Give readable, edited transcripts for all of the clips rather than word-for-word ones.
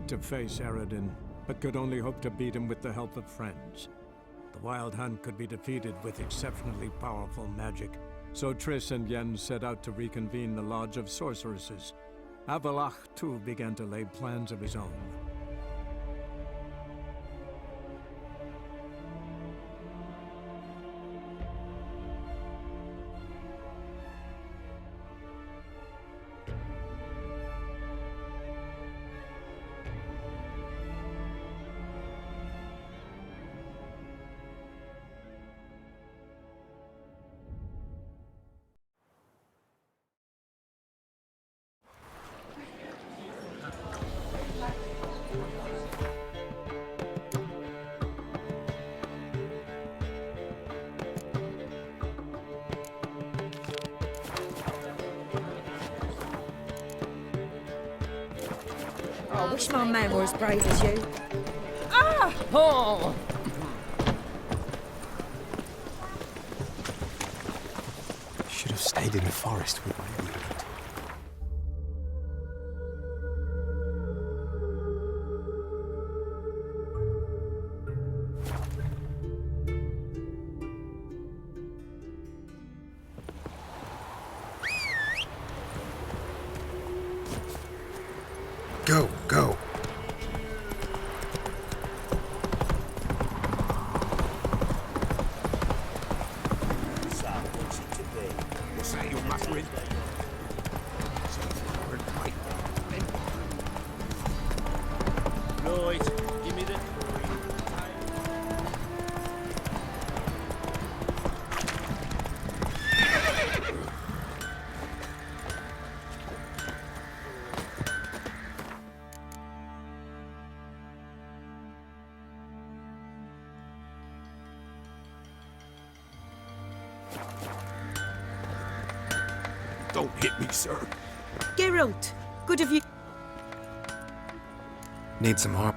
dared to face Eredin, but could only hope to beat him with the help of friends. The Wild Hunt could be defeated with exceptionally powerful magic, so Triss and Yen set out to reconvene the Lodge of Sorceresses. Avallac'h, too, began to lay plans of his own. I wish my man were as brave as you. Oh! Should have stayed in the forest with my element. Go, go. What's that you're muttering? Right, give me the... Don't hit me, sir. Geralt, good of you. Need some harm.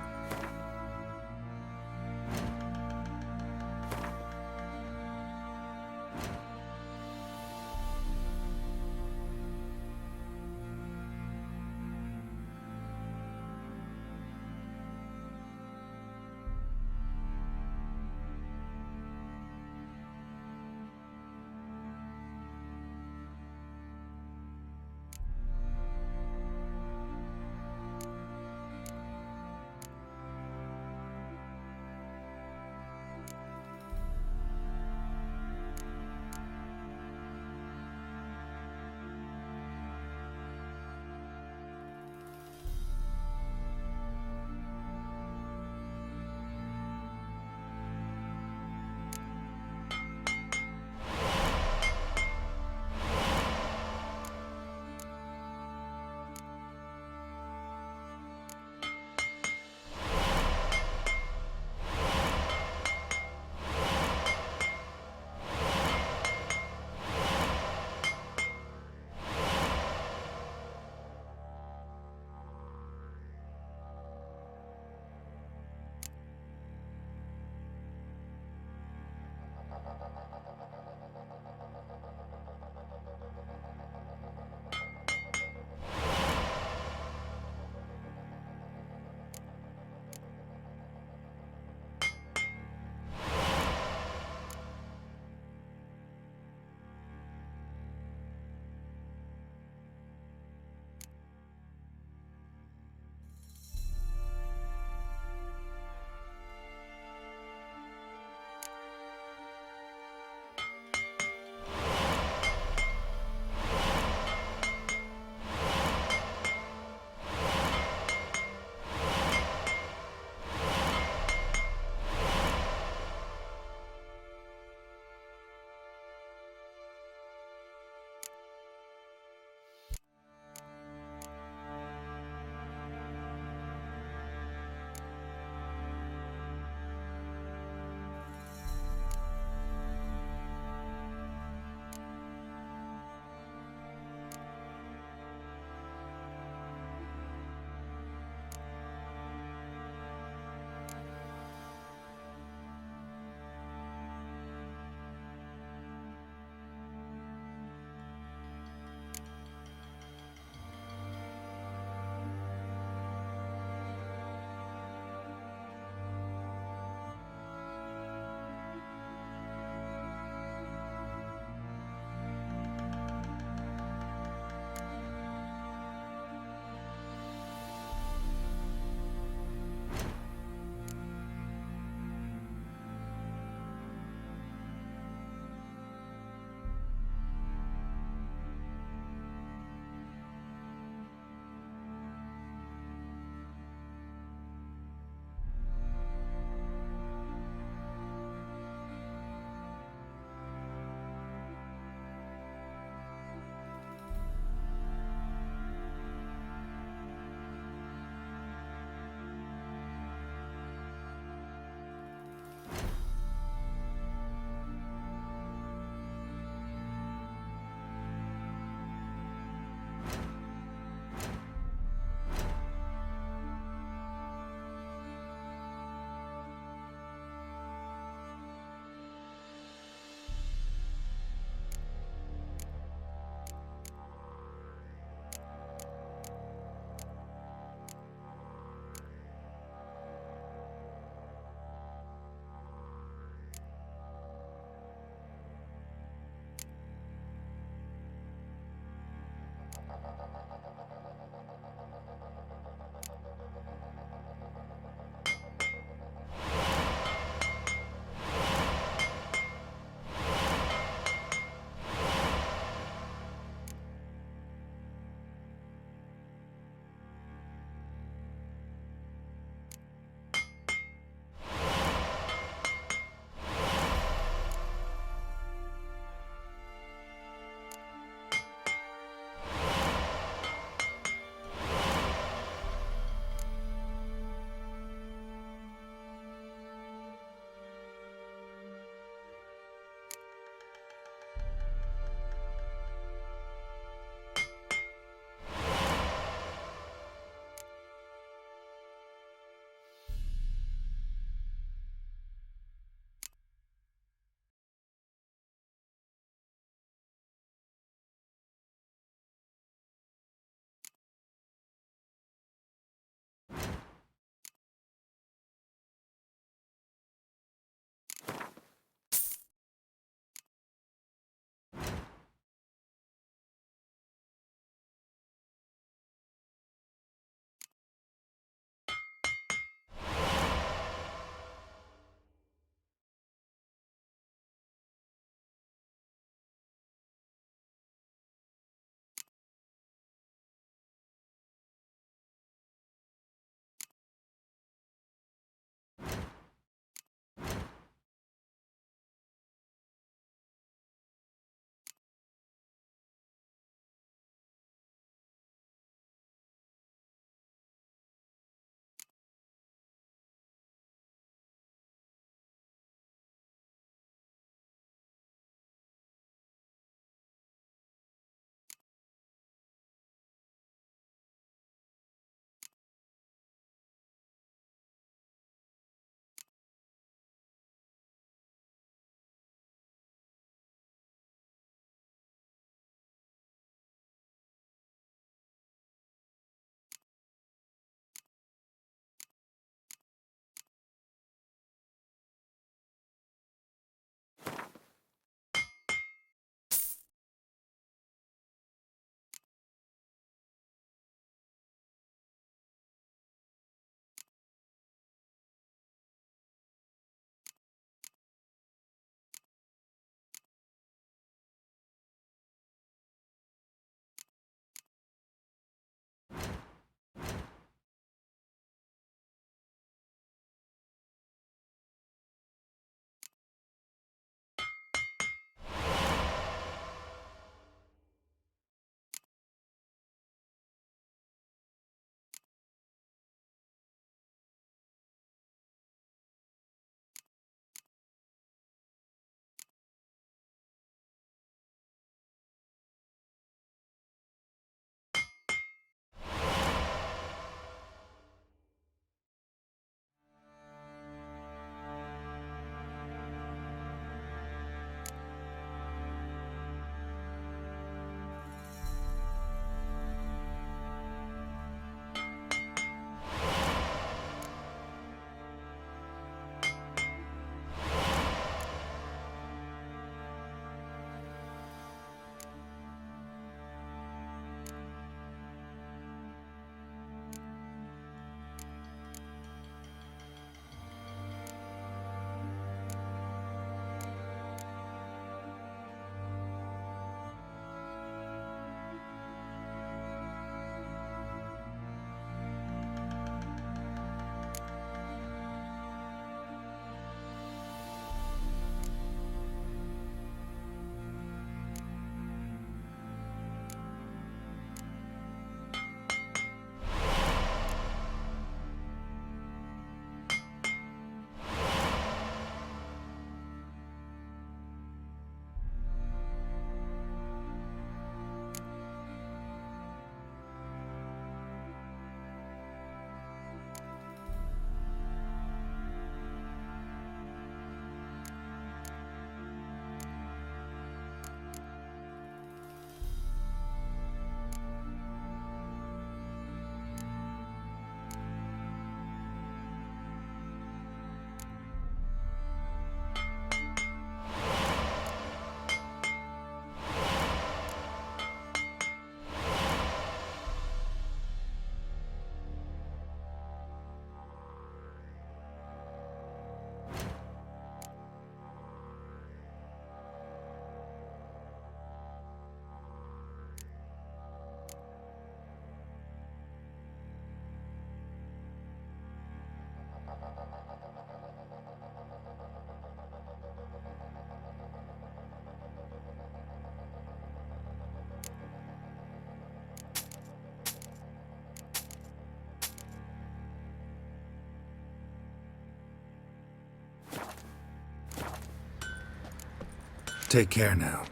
Take care now.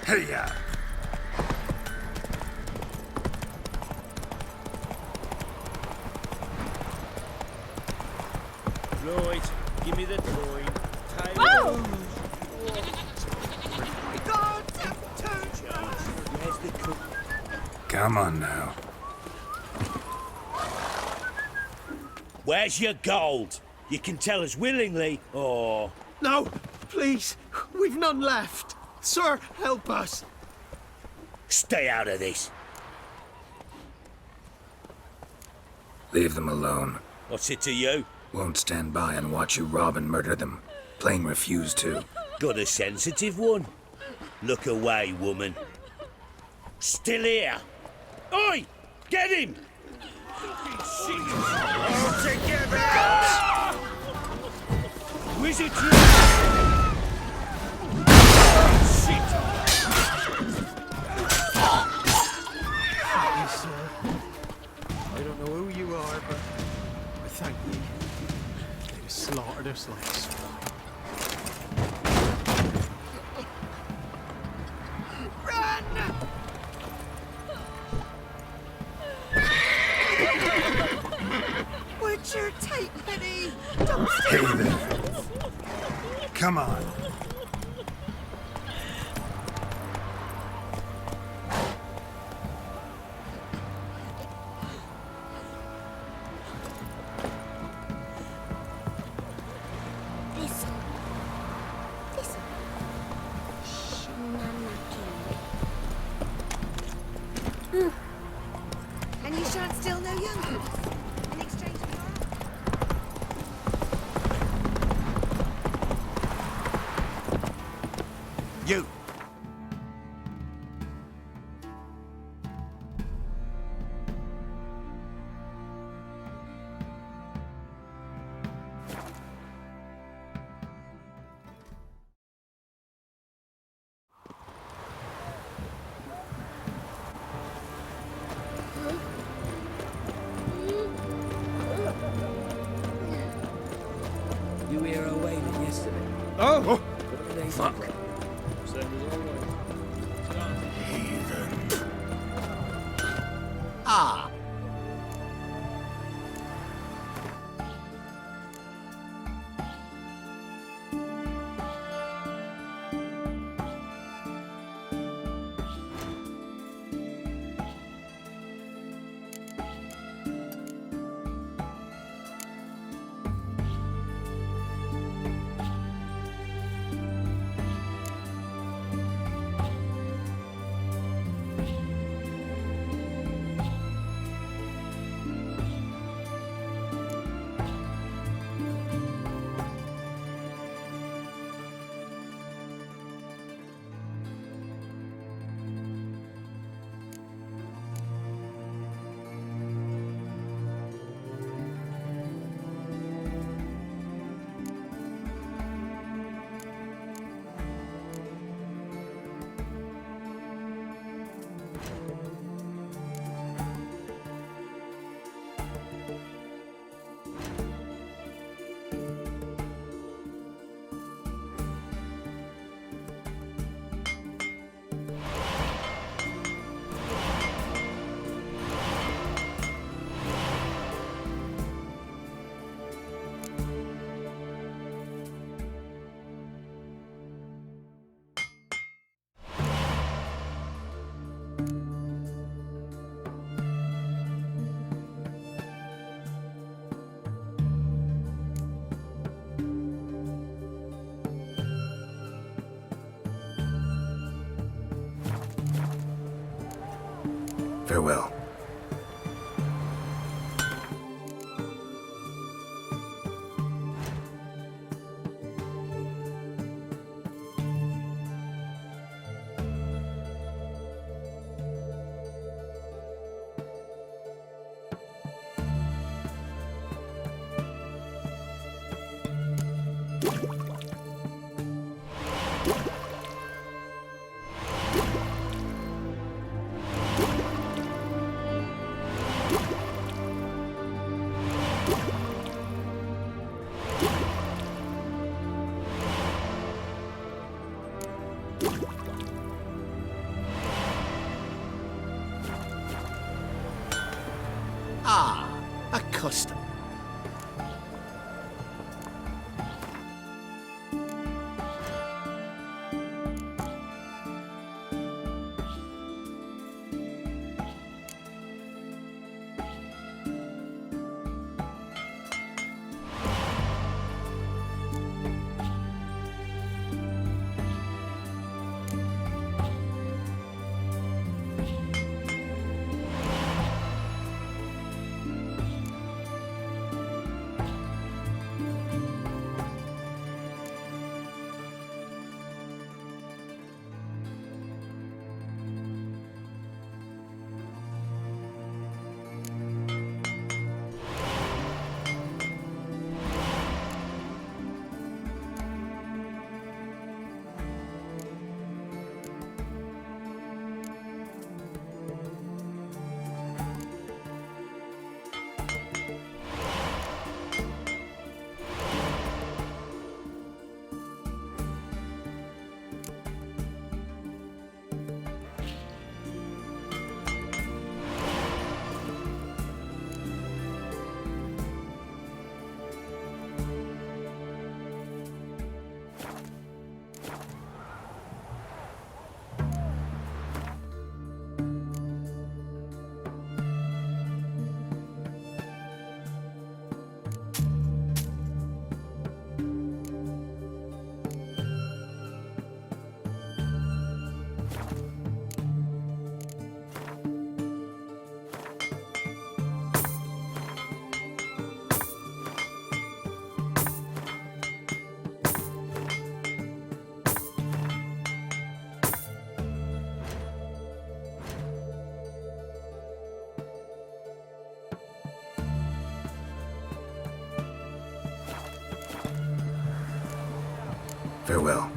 Hey-ya! Right, give me the coin. Whoa! Where's the coin? Come on now. Where's your gold? You can tell us willingly, or... No, please. We've none left. Sir, help us. Stay out of this. Leave them alone. What's it to you? Won't stand by and watch you rob and murder them. Plain refuse to. Got a sensitive one? Look away, woman. Still here. Oi! Get him! All together! Wizard you! Shit! Yes, sir. I don't know who you are, but I thank you. They'd have slaughtered us like swine. Would you take pity? Don't Hey there. Come on. Listen. Listen. Shenanigans. And you shan't steal no young goods in exchange for your You! You were away yesterday. Oh! What do they Fuck. Ah! Farewell. custom. Farewell.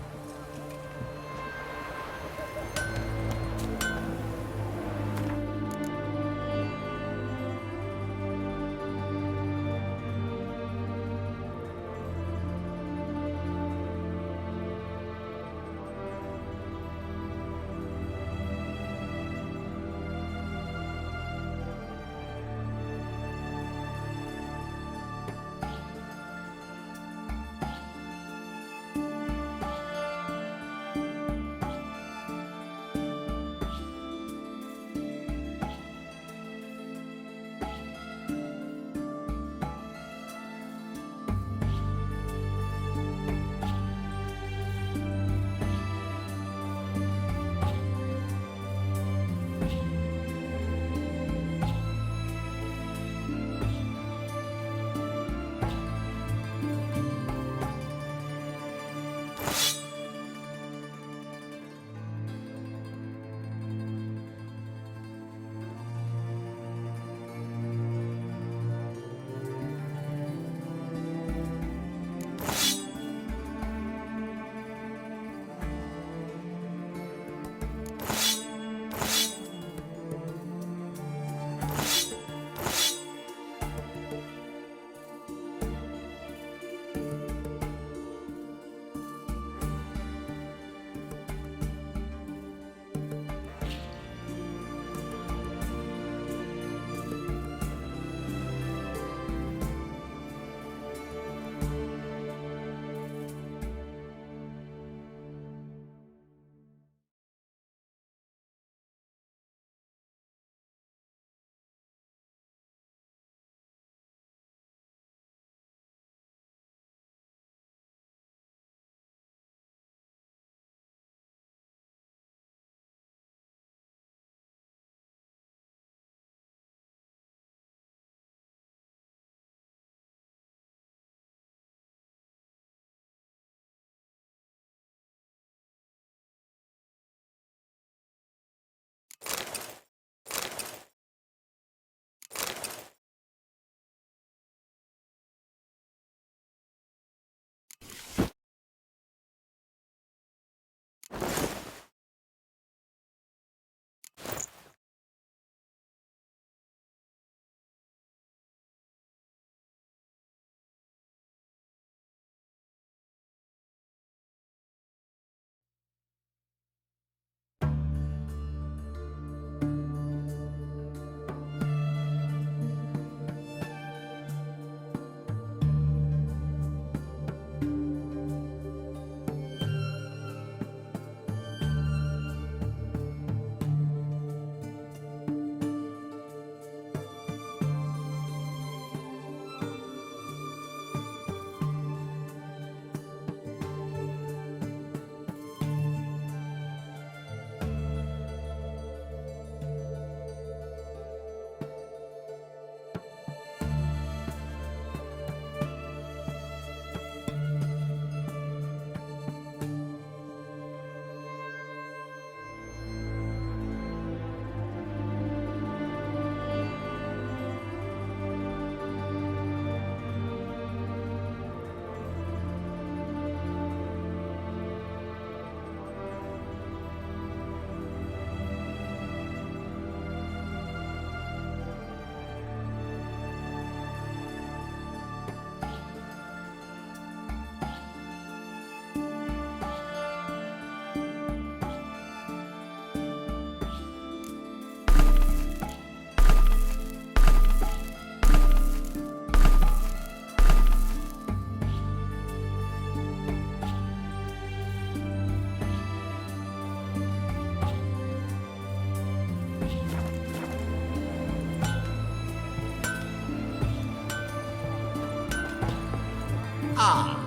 Ah,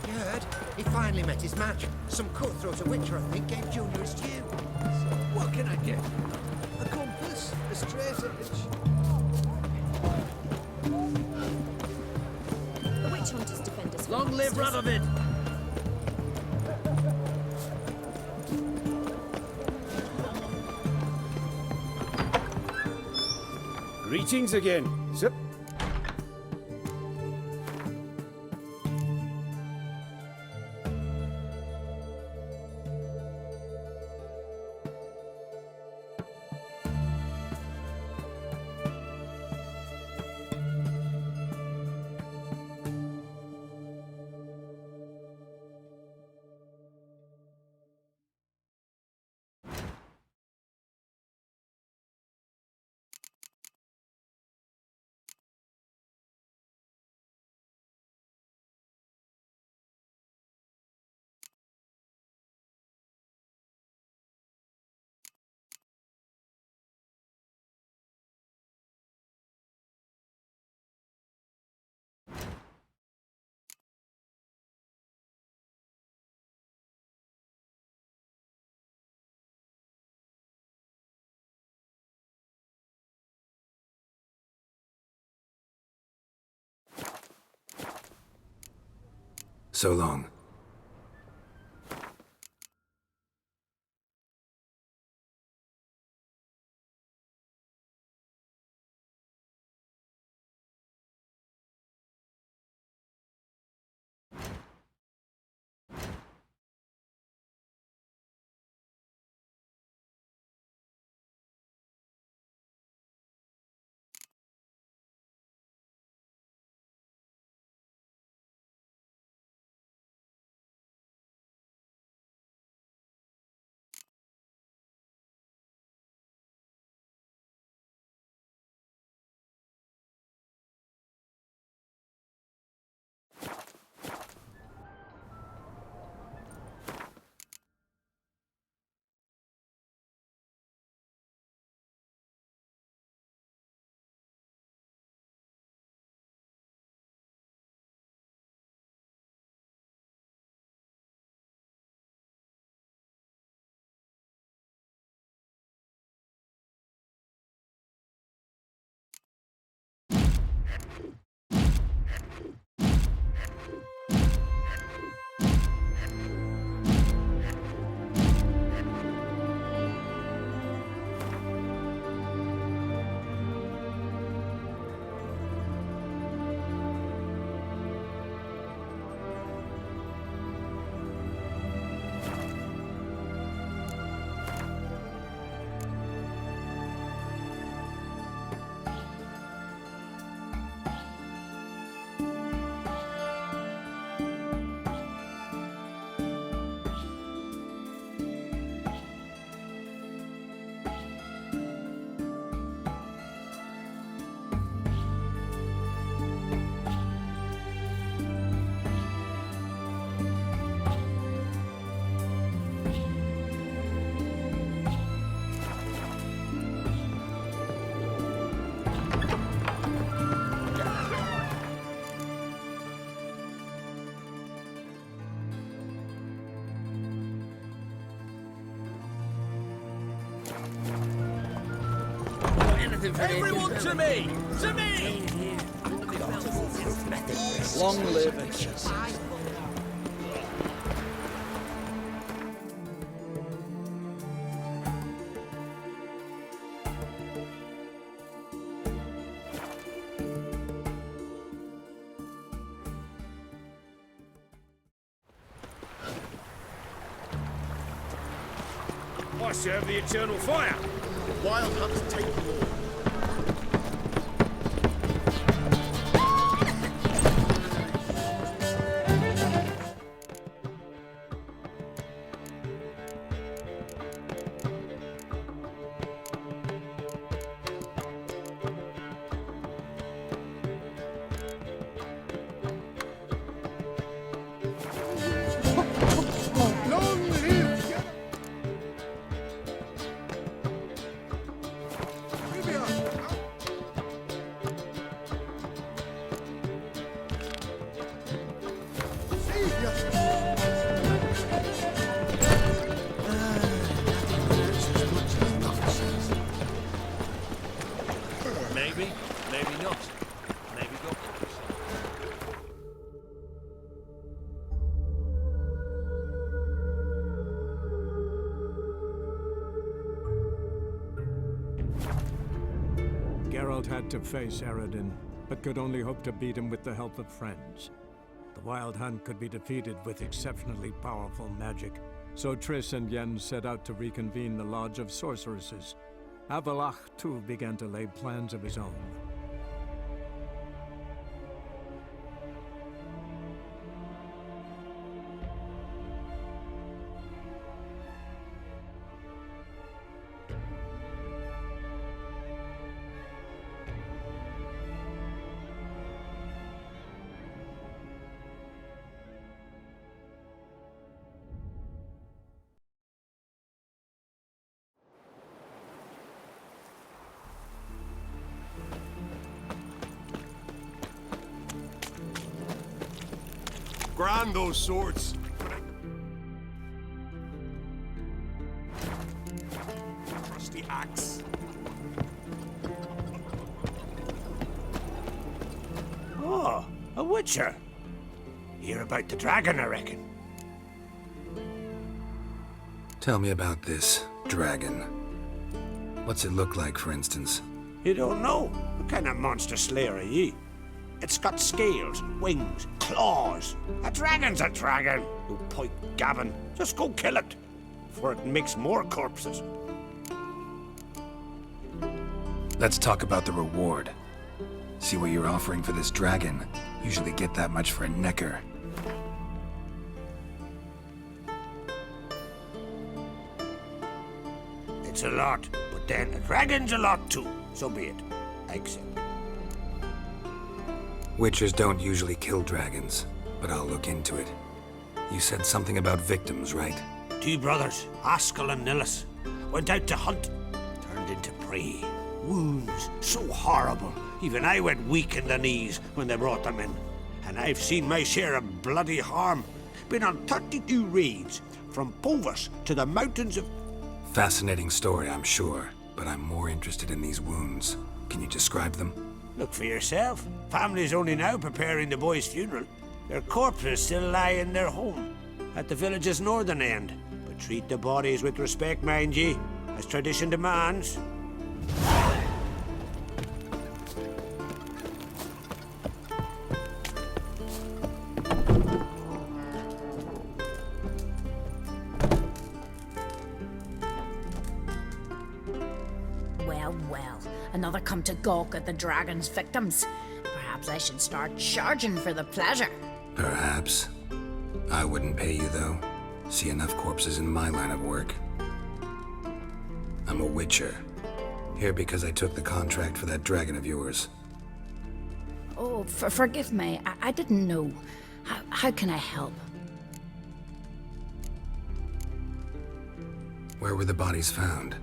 You heard? He finally met his match. Some cutthroat a Witcher, I think, gave Junior his due. What can I get? A compass, a straight edge. The witch hunters defend us. Long live Radovid! Greetings again. Zip. So long. Everyone to me! To me! Long live. I serve the eternal fire. Wild Hunt's take the law. Long live Maybe, maybe not. Maybe go. Geralt had to face Eredin, but could only hope to beat him with the help of friends. The Wild Hunt could be defeated with exceptionally powerful magic, so Triss and Yen set out to reconvene the Lodge of Sorceresses. Avallac'h, too, began to lay plans of his own. Grind those swords. Trusty axe. Oh, a witcher. Hear about the dragon, I reckon. Tell me about this dragon. What's it look like, for instance? You don't know? What kind of monster slayer are ye? It's got scales, wings, claws. A dragon's a dragon. You pike gabbin. Just go kill it, before it makes more corpses. Let's talk about the reward. See what you're offering for this dragon. Usually get that much for a necker. It's a lot, but then a dragon's a lot too. So be it. I accept. Witchers don't usually kill dragons, but I'll look into it. You said something about victims, right? 2 brothers, Askell and Nillis, went out to hunt, turned into prey. Wounds so horrible, even I went weak in the knees when they brought them in. And I've seen my share of bloody harm. Been on 32 raids, from Povus to the mountains of... Fascinating story, I'm sure, but I'm more interested in these wounds. Can you describe them? Look for yourself. Family's only now preparing the boy's funeral. Their corpses still lie in their home, at the village's northern end. But treat the bodies with respect, mind ye, as tradition demands. Well, another come to gawk at the dragon's victims. Perhaps I should start charging for the pleasure. Perhaps. I wouldn't pay you, though. See enough corpses in my line of work. I'm a witcher. Here because I took the contract for that dragon of yours. Oh, forgive me. I didn't know. How can I help? Where were the bodies found?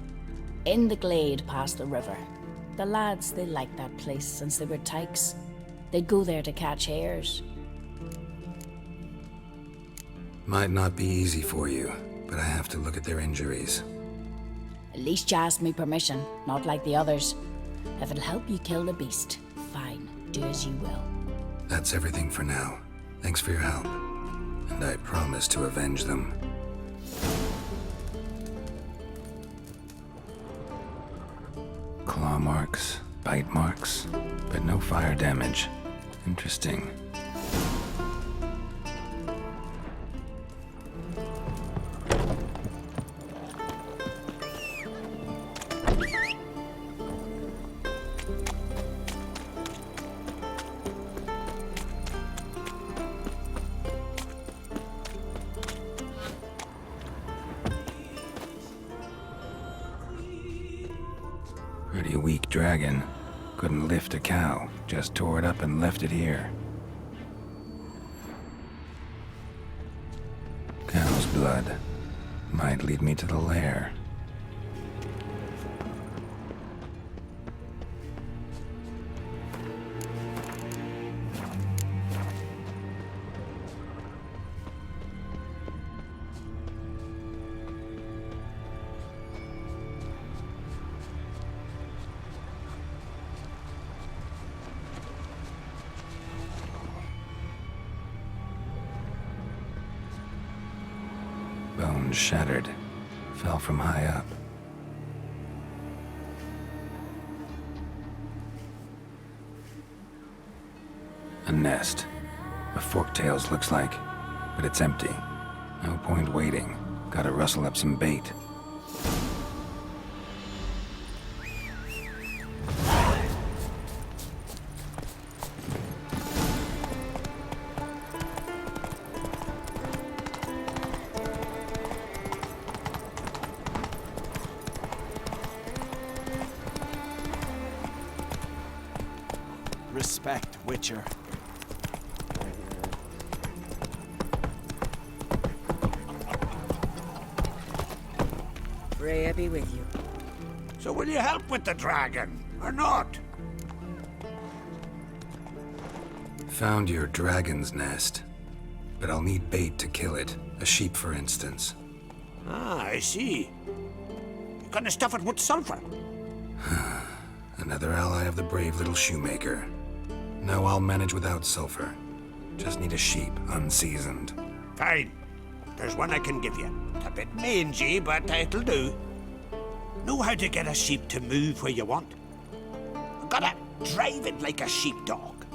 In the glade past the river. The lads, they liked that place since they were tykes. They'd go there to catch hares. Might not be easy for you, but I have to look at their injuries. At least you asked me permission, not like the others. If it'll help you kill the beast, fine. Do as you will. That's everything for now. Thanks for your help. And I promise to avenge them. Claw marks, bite marks, but no fire damage. Interesting. weak dragon. Couldn't lift a cow, just tore it up and left it here. Cow's blood. Might lead me to the lair. Bones shattered. Fell from high up. A nest. A forktails looks like, but it's empty. No point waiting. Gotta rustle up some bait. Respect, Witcher. Freya be with you. So will you help with the dragon, or not? Found your dragon's nest, but I'll need bait to kill it. A sheep, for instance. Ah, I see. You gonna stuff it with sulfur? Another ally of the brave little shoemaker. No, I'll manage without sulfur. Just need a sheep, unseasoned. Fine. There's one I can give you. It's a bit mangy, but it'll do. Know how to get a sheep to move where you want? Gotta drive it like a sheepdog.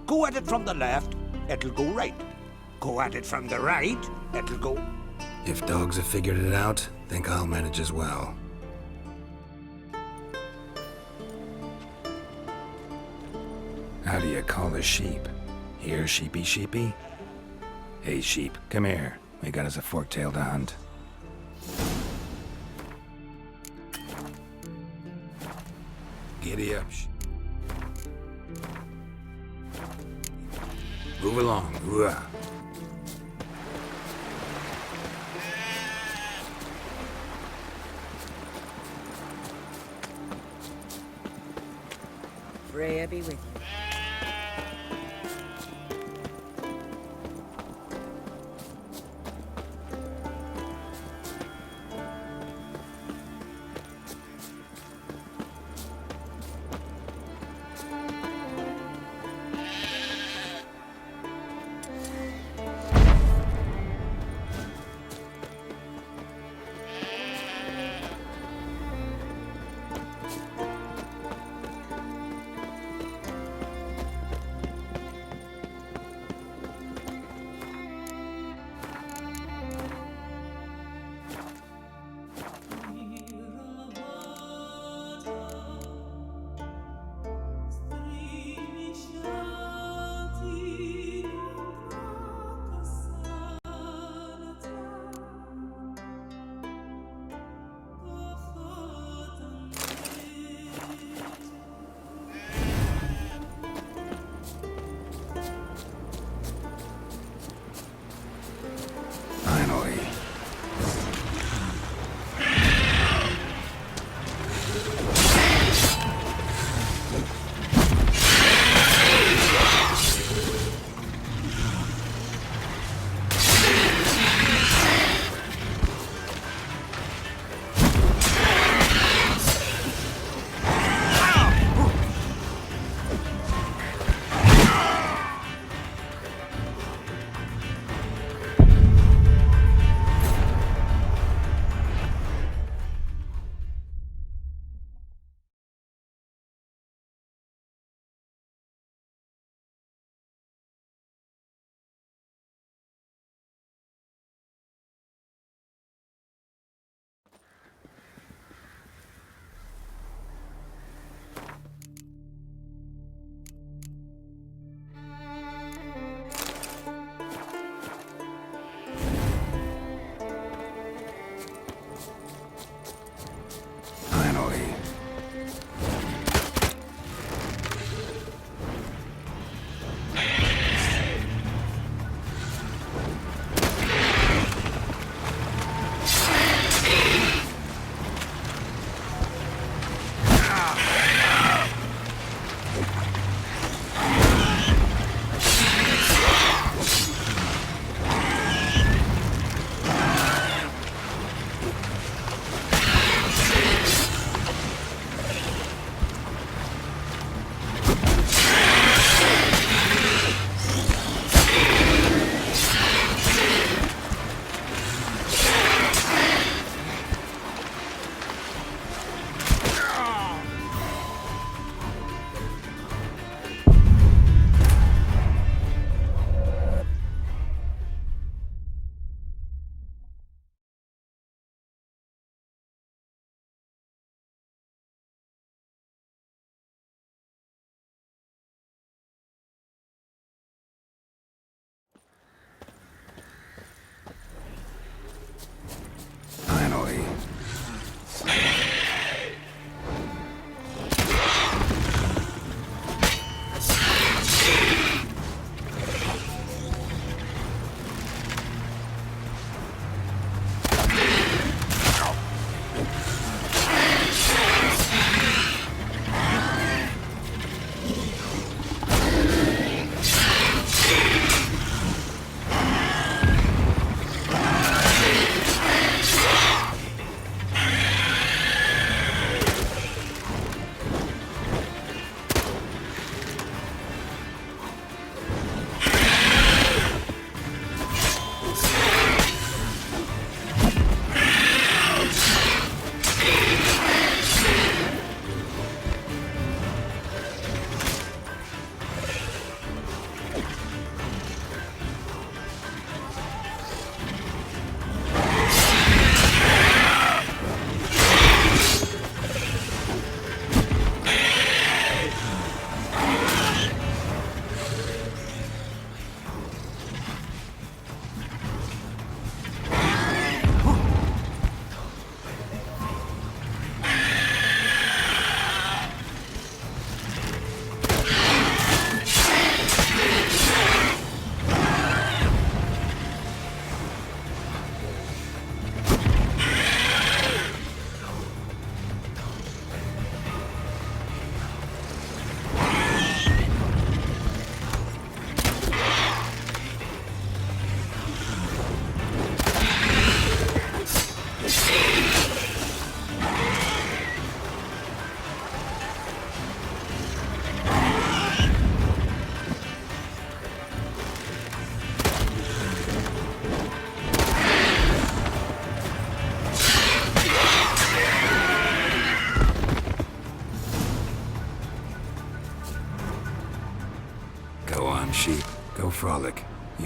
Go at it from the left, it'll go right. Go at it from the right, it'll go... If dogs have figured it out, think I'll manage as well. How do you call a sheep? Here, sheepy sheepy? Hey sheep, come here. We got us a forktail to hunt. Giddy up. Move along. Hooah. Freya be with you.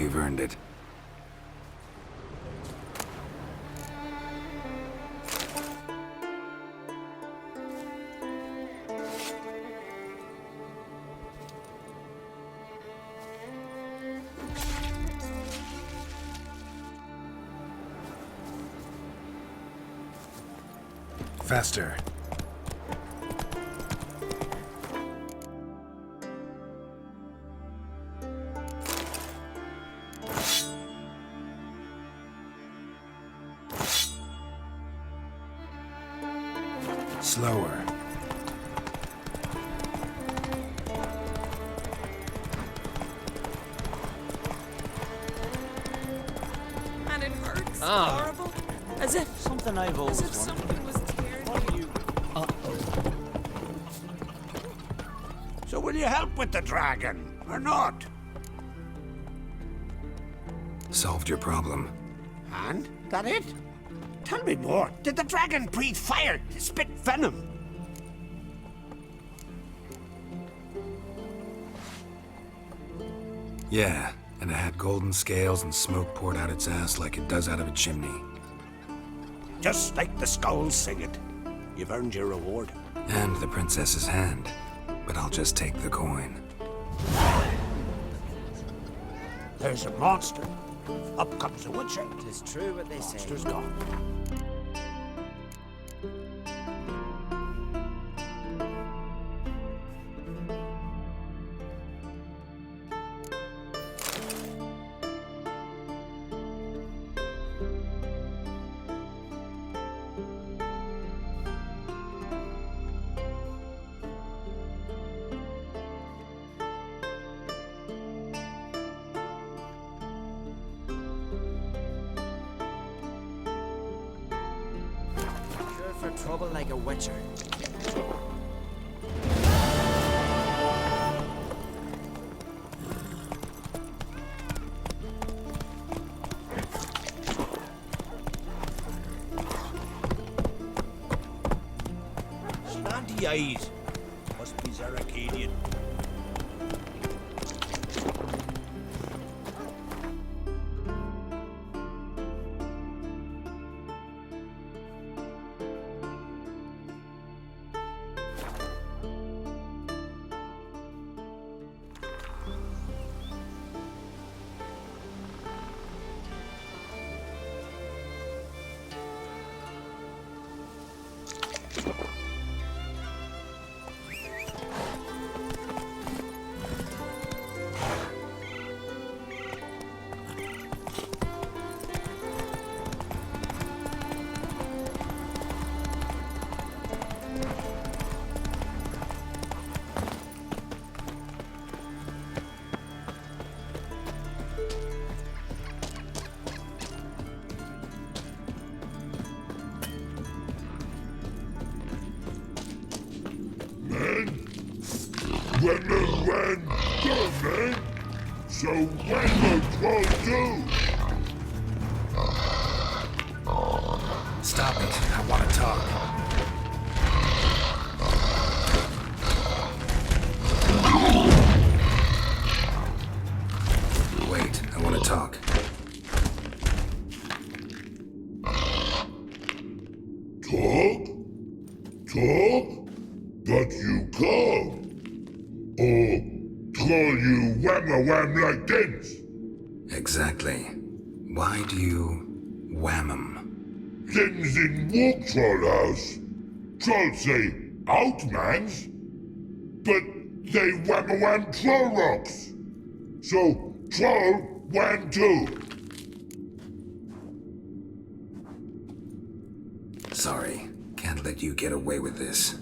You've earned it. Faster. Slower. And it hurts. Ah. Horrible. As if Something I've always as if wondered. something was tearing you. So will you help with the dragon, or not? Solved your problem. And? That it? Tell me more. Did the dragon breathe fire, spit venom? Yeah, and it had golden scales and smoke poured out its ass like it does out of a chimney. Just like the skulls sing it. You've earned your reward. And the princess's hand. But I'll just take the coin. There's a monster. Up comes the witcher. Tis true what they say. Monster's gone. Sure for trouble like a witcher. Slanty eyes. Must be Zaracadian. When the land done, man. So when the troll do? Stop it. I want to talk. Wait, I want to talk. Talk? Talk? But you can't. Or call you wham-a-wham like this. Exactly. Why do you wham 'em? Things in Walk Troll House. Trolls say outmans, but they wham-a-wham troll rocks. So troll wham too. Sorry, can't let you get away with this.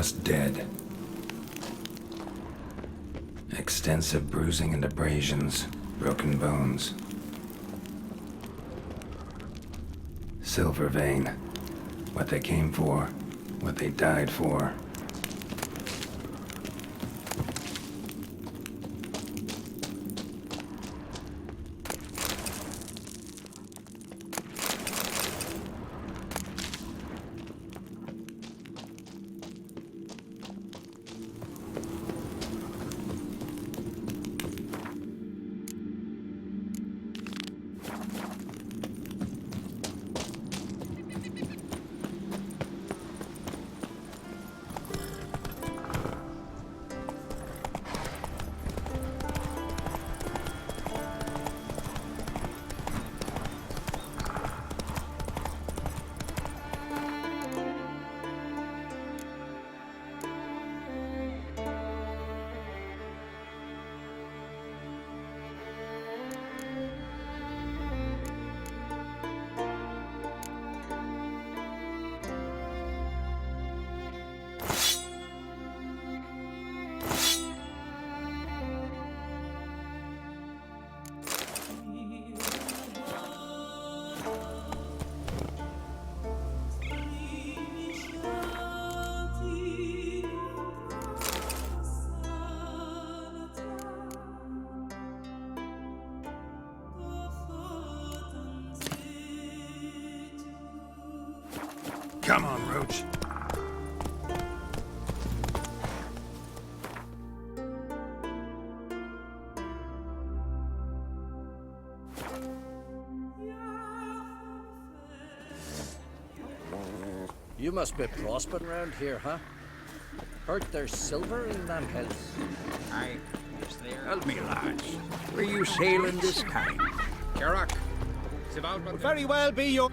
just dead. Extensive bruising and abrasions, broken bones. Silver vein. What they came for, what they died for. Come on, Roach. You must be prospering around here, huh? Heard there's silver in them hills. Aye, yes there. Tell me, lads, where you sailing this time? Carrock. Will very well be your...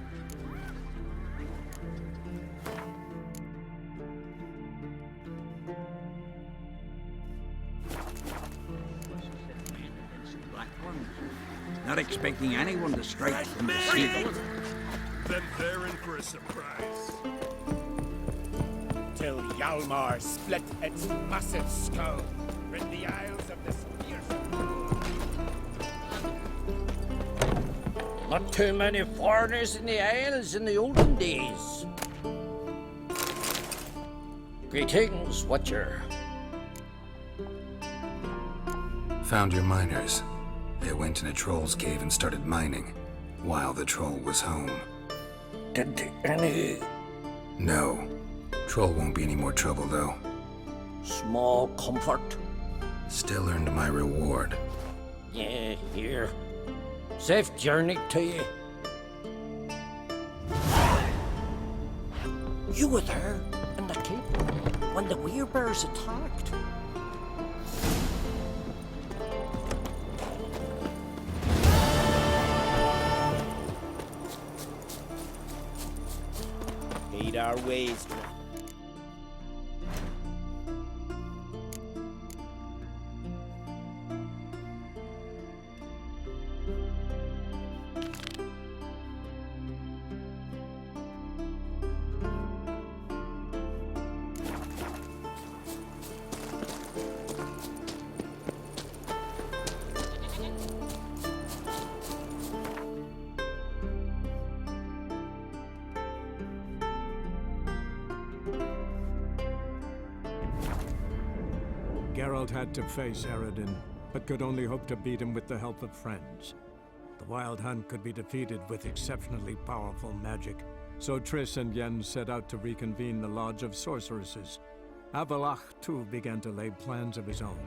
Black ones. Not expecting anyone to strike from the sea. Then they're in for a surprise. Till Hjalmar split its massive skull, rid the Isles of this fearsome. Not too many foreigners in the Isles in the olden days. Greetings, Watcher. Found your miners. They went in a troll's cave and started mining, while the troll was home. Did any No. Troll won't be any more trouble, though. small comfort? Still earned my reward. Yeah, here. Safe journey to you. You were there in the keep when the Werebears attacked. Heed our ways, Geralt had to face Eredin, but could only hope to beat him with the help of friends. The Wild Hunt could be defeated with exceptionally powerful magic, so Triss and Yen set out to reconvene the Lodge of Sorceresses. Avallac'h, too, began to lay plans of his own.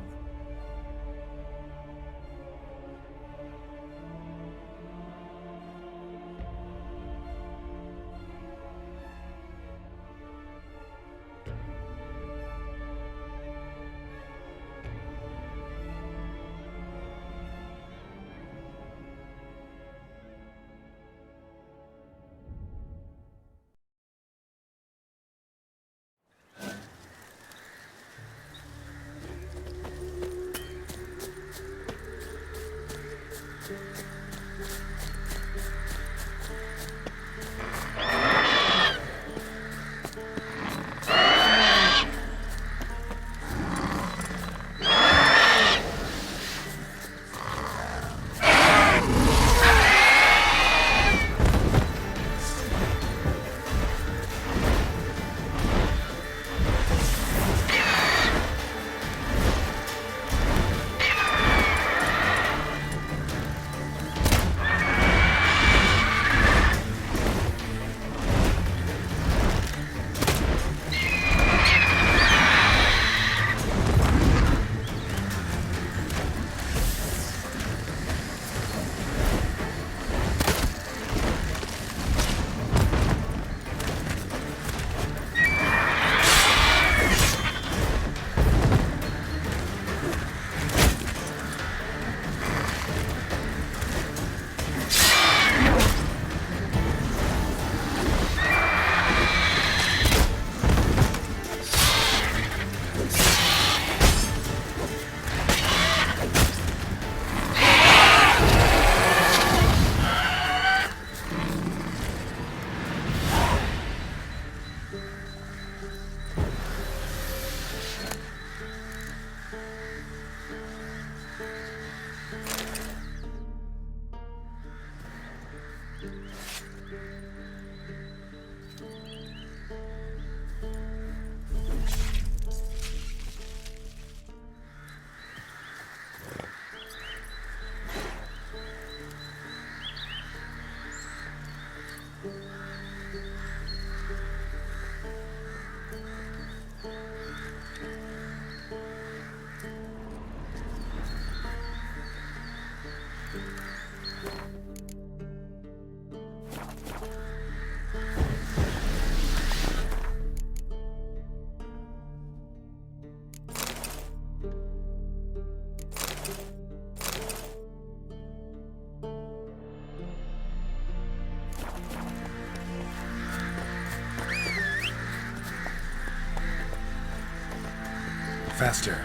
faster.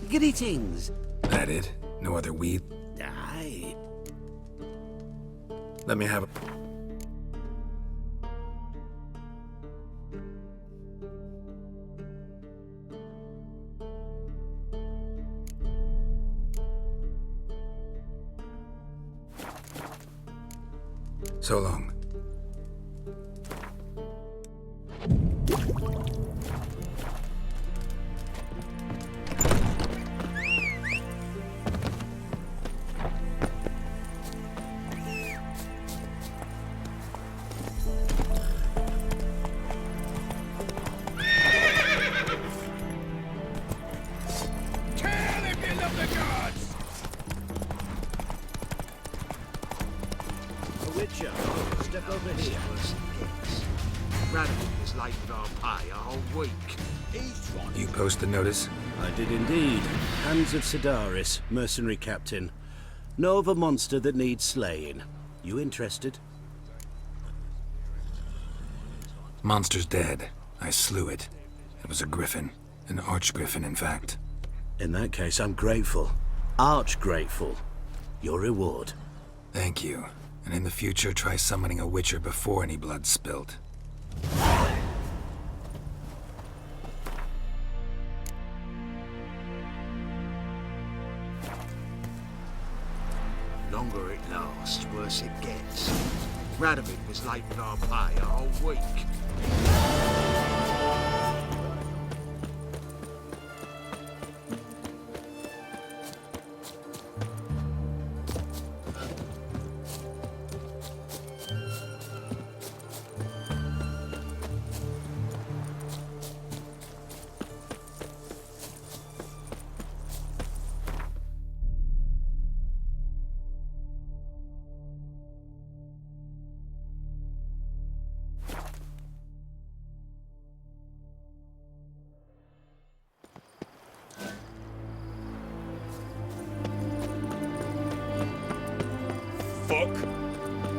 Greetings. That it? No other weed? Aye. Let me have a... So long. Kill if you love the gods! The Witcher, step over here. Radical is late with our pay a whole week. He's trying You post the notice? I did indeed. Hans of Sidaris, mercenary captain. Know of a monster that needs slaying. You interested? Monster's dead. I slew it. It was a griffin. An archgriffin, in fact. In that case, I'm grateful. Arch grateful. Your reward. Thank you. And in the future, try summoning a witcher before any blood's spilled. Longer it lasts, worse it gets. Radovid was late with our pay a whole week. fuck.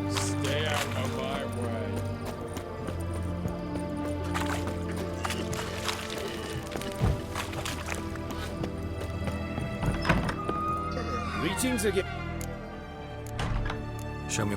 Stay out of my way. Greetings again. Show me.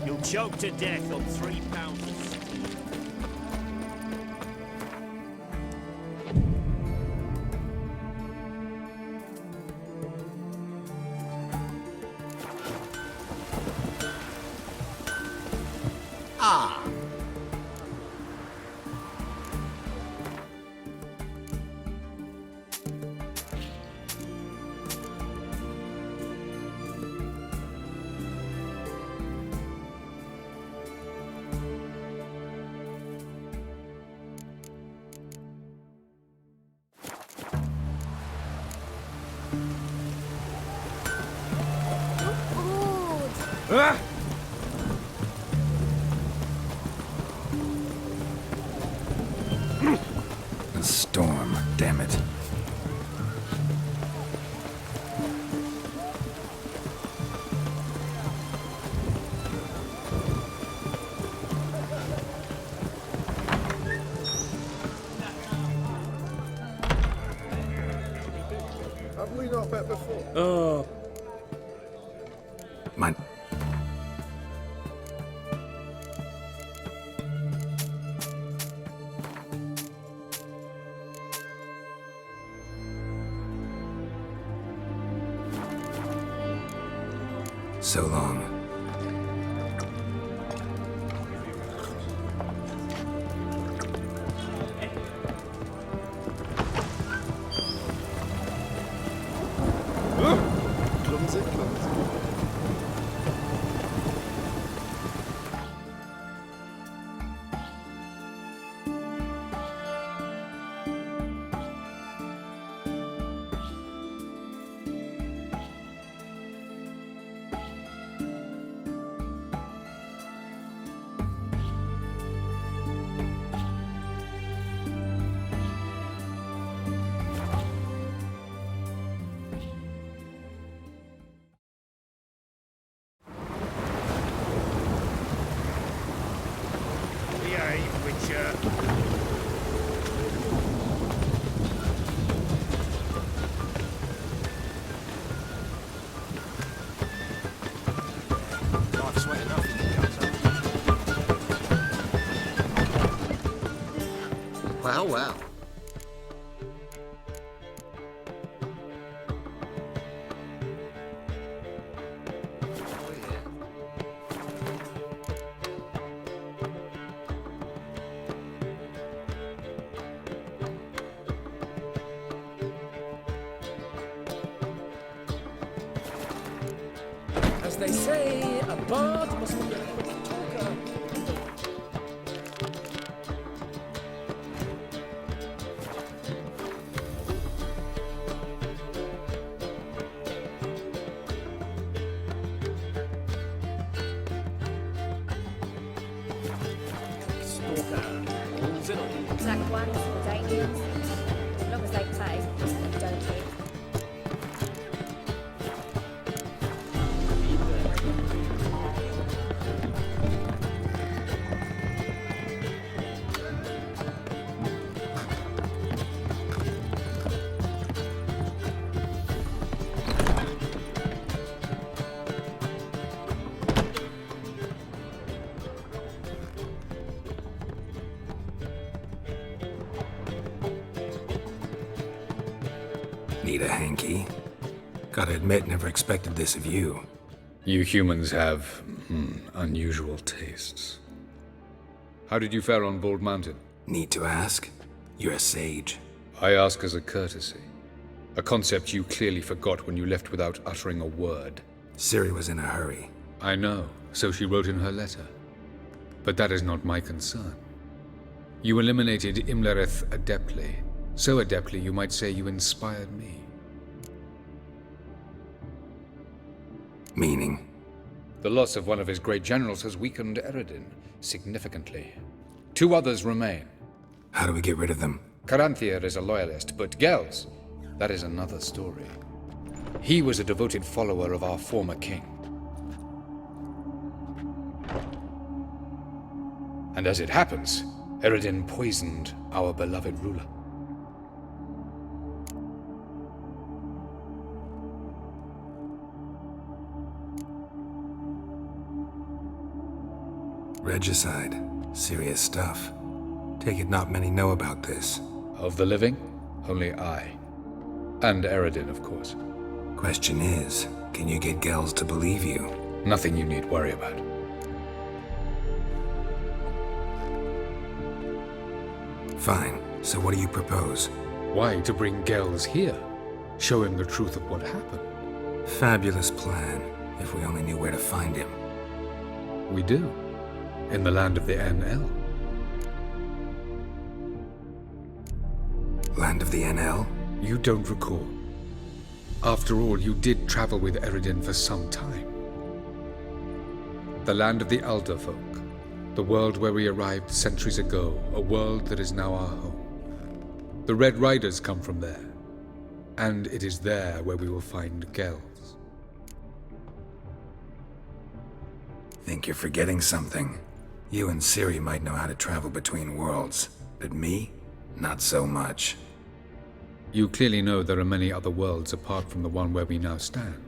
You'll choke to death on 3 pounds. Ah! Ah! A storm, damn it. we not met before? Oh. Mine. So long. Clumsy, clumsy. Behave, Witcher. Life's sweat enough in the gutter. Well, well. As they say, a bard must be a quick talker. Black ones for dangerous. As long as they pay, they don't hit. Need a hanky? Gotta admit, never expected this of you. You humans have unusual tastes. How did you fare on Bald Mountain? Need to ask? You're a sage. I ask as a courtesy. A concept you clearly forgot when you left without uttering a word. Ciri was in a hurry. I know, so she wrote in her letter. But that is not my concern. You eliminated Imlerith adeptly. So adeptly you might say you inspired me. Meaning? The loss of one of his great generals has weakened Eredin significantly. 2 others remain. How do we get rid of them? Caranthir is a loyalist, but Gels, that is another story. He was a devoted follower of our former king. And as it happens, Eredin poisoned our beloved ruler. Regicide. Serious stuff. Take it not many know about this. Of the living, only I. And Eredin, of course. Question is, can you get Gels to believe you? Nothing you need worry about. Fine. So what do you propose? Why, to bring Gels here. Show him the truth of what happened. Fabulous plan, if we only knew where to find him. We do. In the land of the NL. Land of the NL? You don't recall. After all, you did travel with Eredin for some time. The land of the Alder folk. The world where we arrived centuries ago. A world that is now our home. The Red Riders come from there. And it is there where we will find Gels. Think you're forgetting something. You and Ciri might know how to travel between worlds, but me? Not so much. You clearly know there are many other worlds apart from the one where we now stand.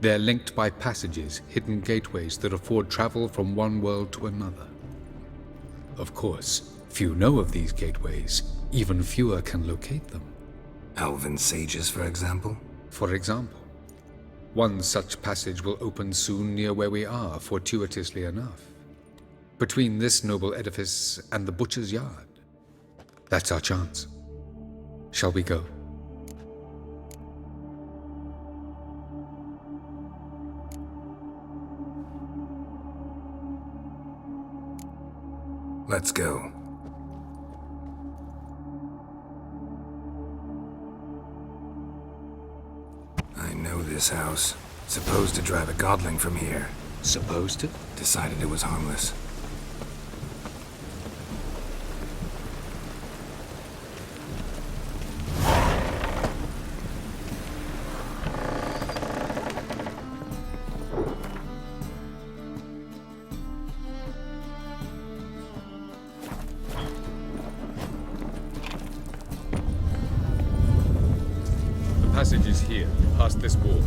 They're linked by passages, hidden gateways that afford travel from one world to another. Of course, few know of these gateways. Even fewer can locate them. Elven sages, for example? For example. One such passage will open soon near where we are, fortuitously enough. Between this noble edifice and the butcher's yard. That's our chance. Shall we go? Let's go. I know this house. Supposed to drive a godling from here. Supposed to? Decided it was harmless. The passage is here, past this wall.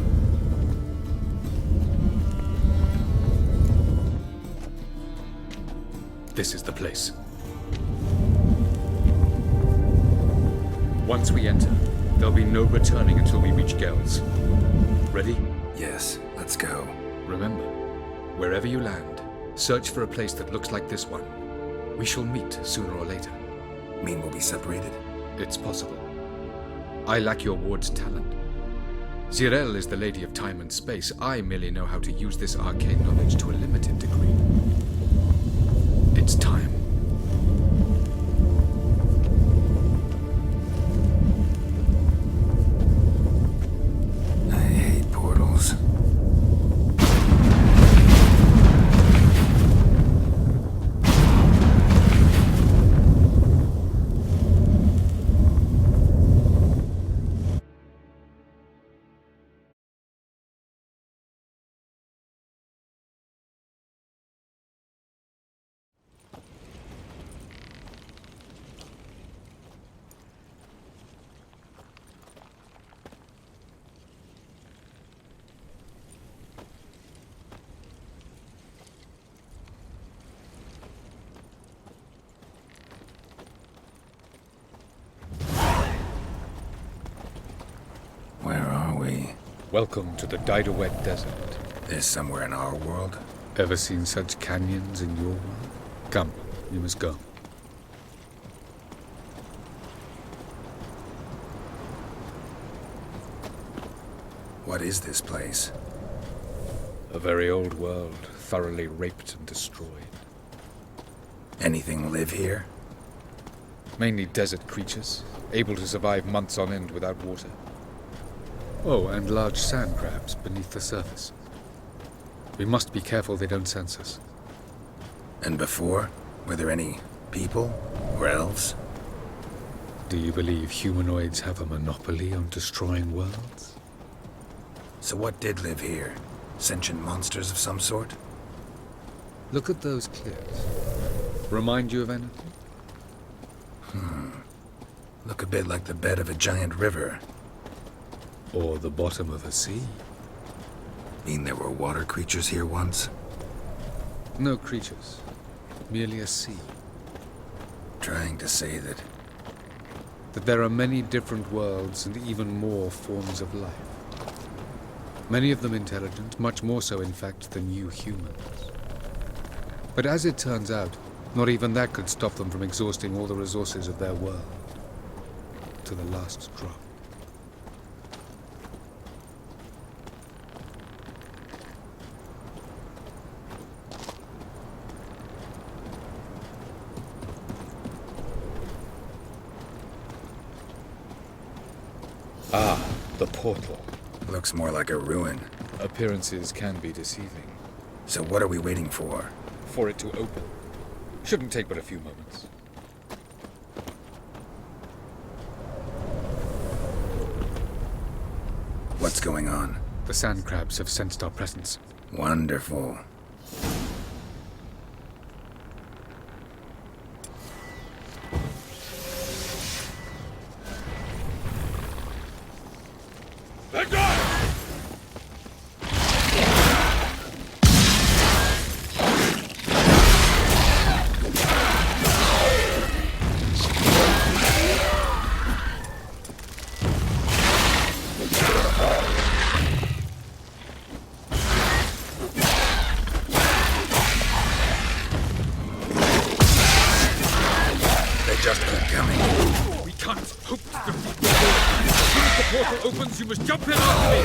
This is the place. Once we enter, there'll be no returning until we reach Gel's. Ready? Yes, let's go. Remember, wherever you land, search for a place that looks like this one. We shall meet sooner or later. Mean we'll be separated? It's possible. I lack your ward's talent. Zirel is the lady of time and space. I merely know how to use this arcane knowledge to a limited degree. It's time. I hate portals. Welcome to the Didowet Desert. This somewhere in our world? Ever seen such canyons in your world? Come, you must go. What is this place? A very old world, thoroughly raped and destroyed. Anything live here? Mainly desert creatures, able to survive months on end without water. Oh, and large sand crabs beneath the surface. We must be careful they don't sense us. And before? Were there any people or elves? Do you believe humanoids have a monopoly on destroying worlds? So what did live here? Sentient monsters of some sort? Look at those cliffs. Remind you of anything? Look a bit like the bed of a giant river. Or the bottom of a sea. Mean there were water creatures here once? No creatures. Merely a sea. Trying to say that there are many different worlds and even more forms of life. Many of them intelligent, much more so in fact than you humans. But as it turns out, not even that could stop them from exhausting all the resources of their world. To the last drop. Ah, the portal. Looks more like a ruin. Appearances can be deceiving. So what are we waiting for? For it to open. Shouldn't take but a few moments. What's going on? The sand crabs have sensed our presence. Wonderful. hope to defeat the door. As soon as the portal opens, you must jump in after me.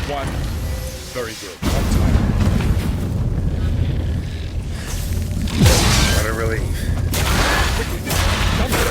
2, 1. Very good. On time. What a relief. Jump in.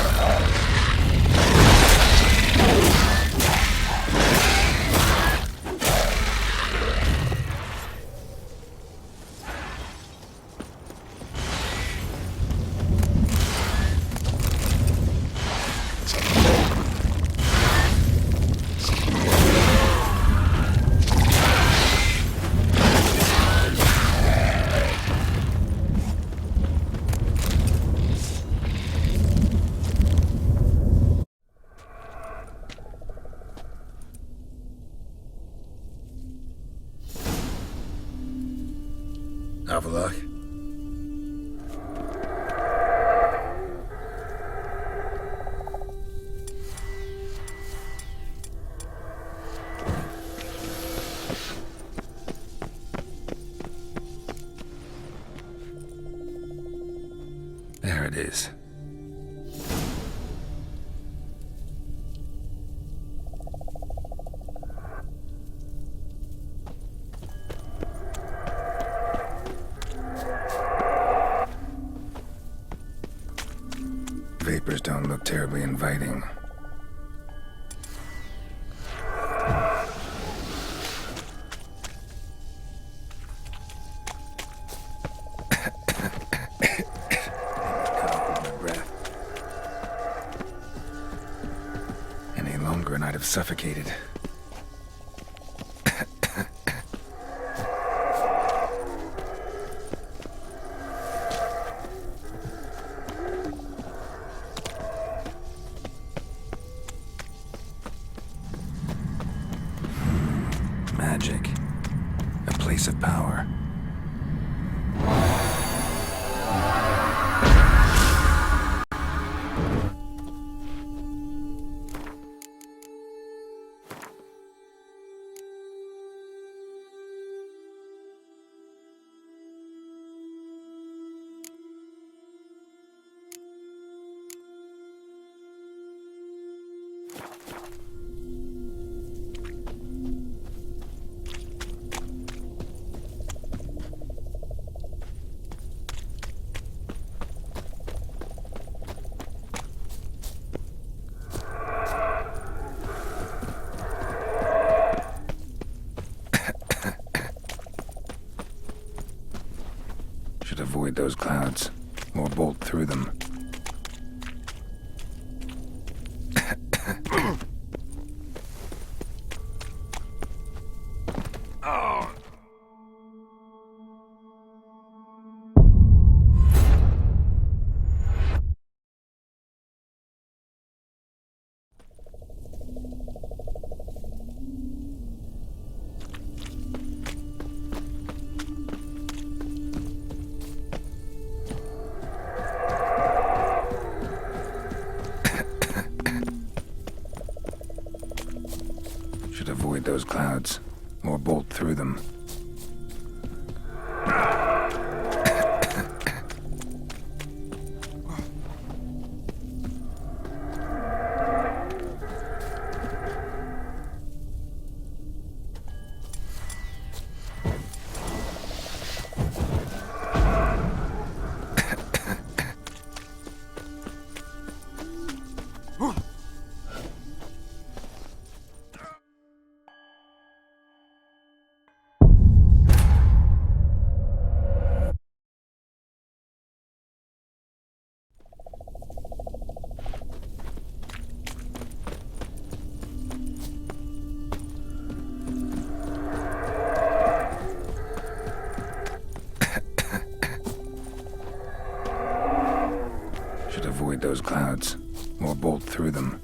Have a look. There it is. Vapors don't look terribly inviting. Any longer and I'd have suffocated. Magic. A place of power. Should avoid those clouds, or bolt through them. Oh. Should avoid those clouds, or bolt through them. Should avoid those clouds, or bolt through them.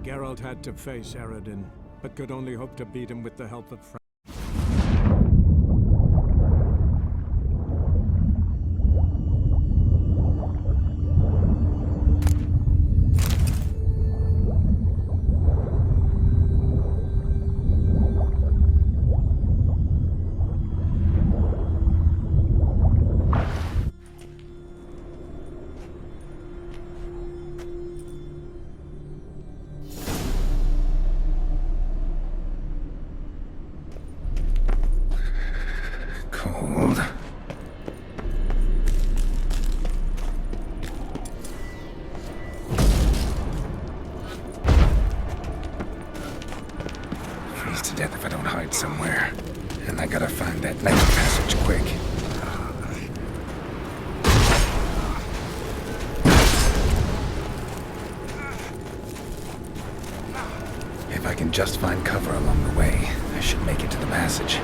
Geralt had to face Eredin, but could only hope to beat him with the help of friends. Cold. Freeze to death if I don't hide somewhere. And I gotta find that next passage quick. If I can just find cover along the way, I should make it to the passage.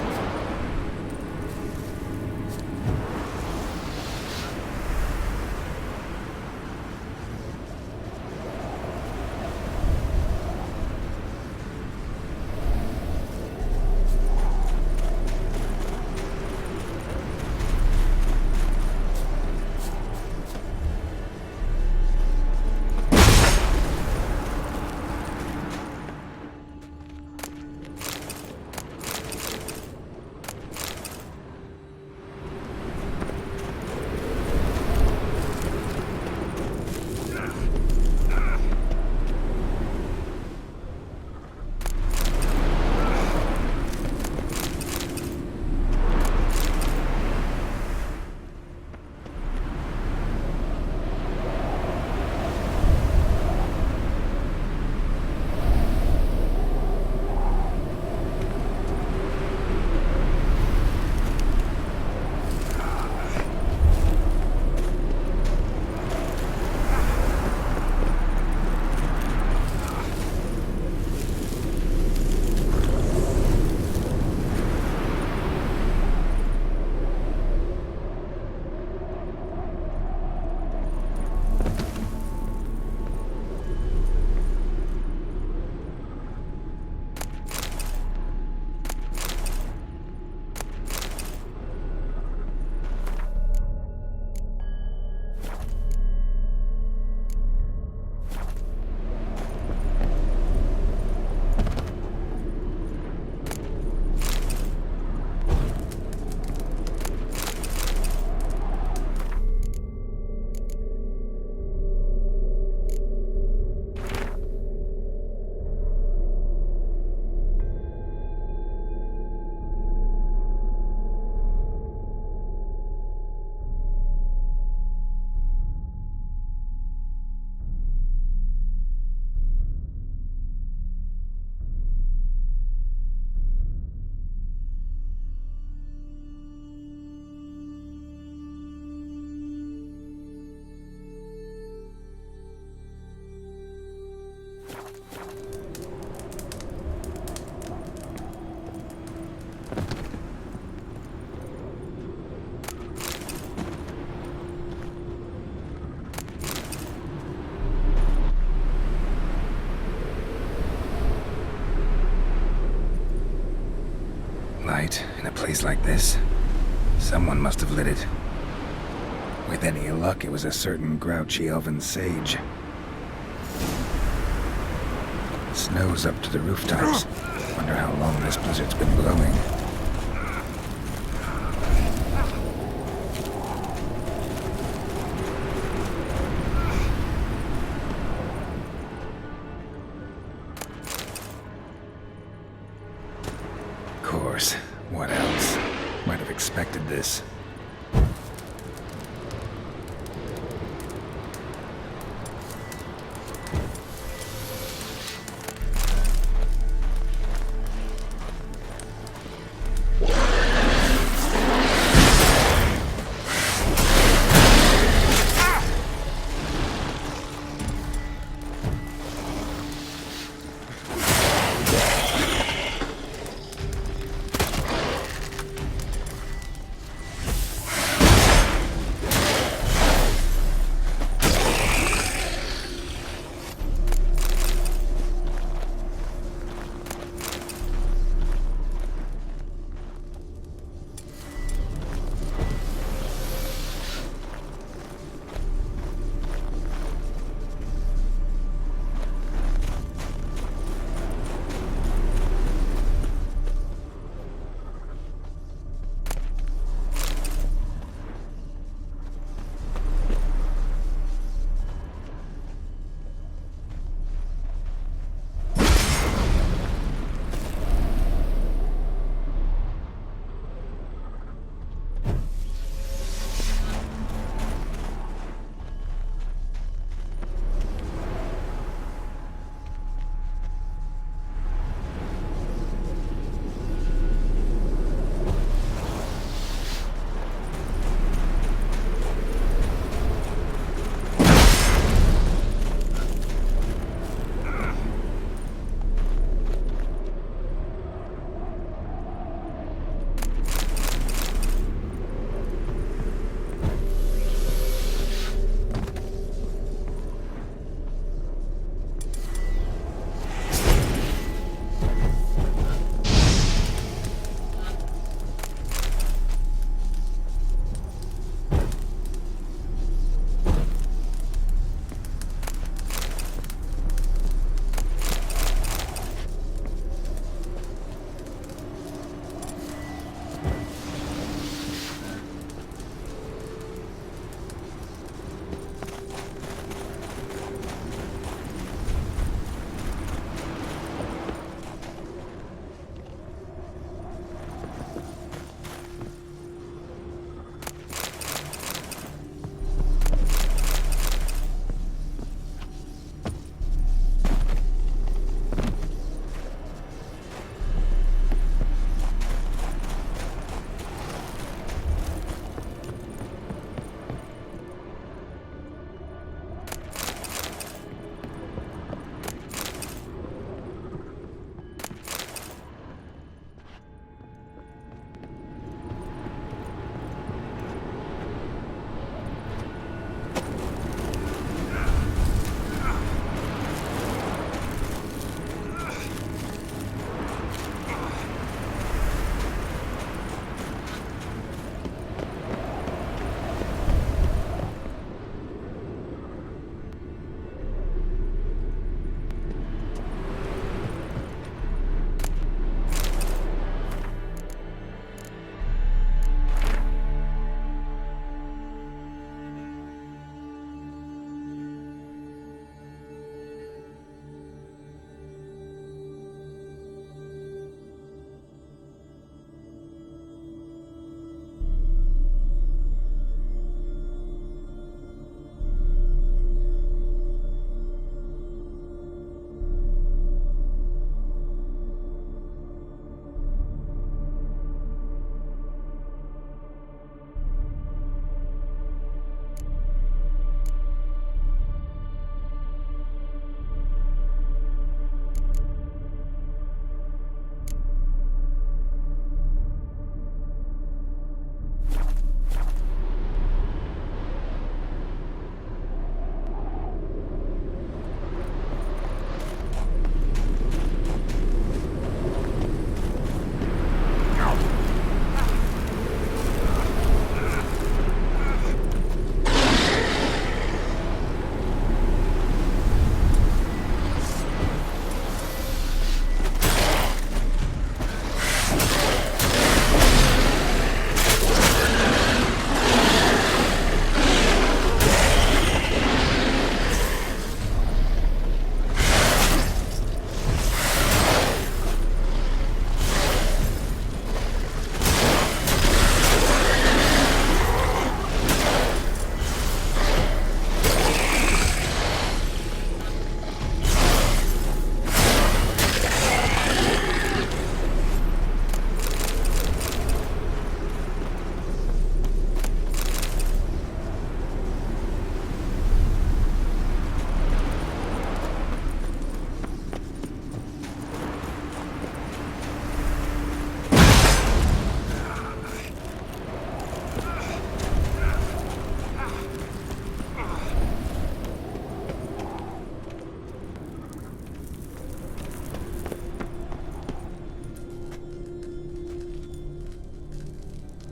Light in a place like this? Someone must have lit it. With any luck, it was a certain grouchy elven sage. Snow's up to the rooftops. Wonder how long this blizzard's been blowing. Of course. What else? Might have expected this.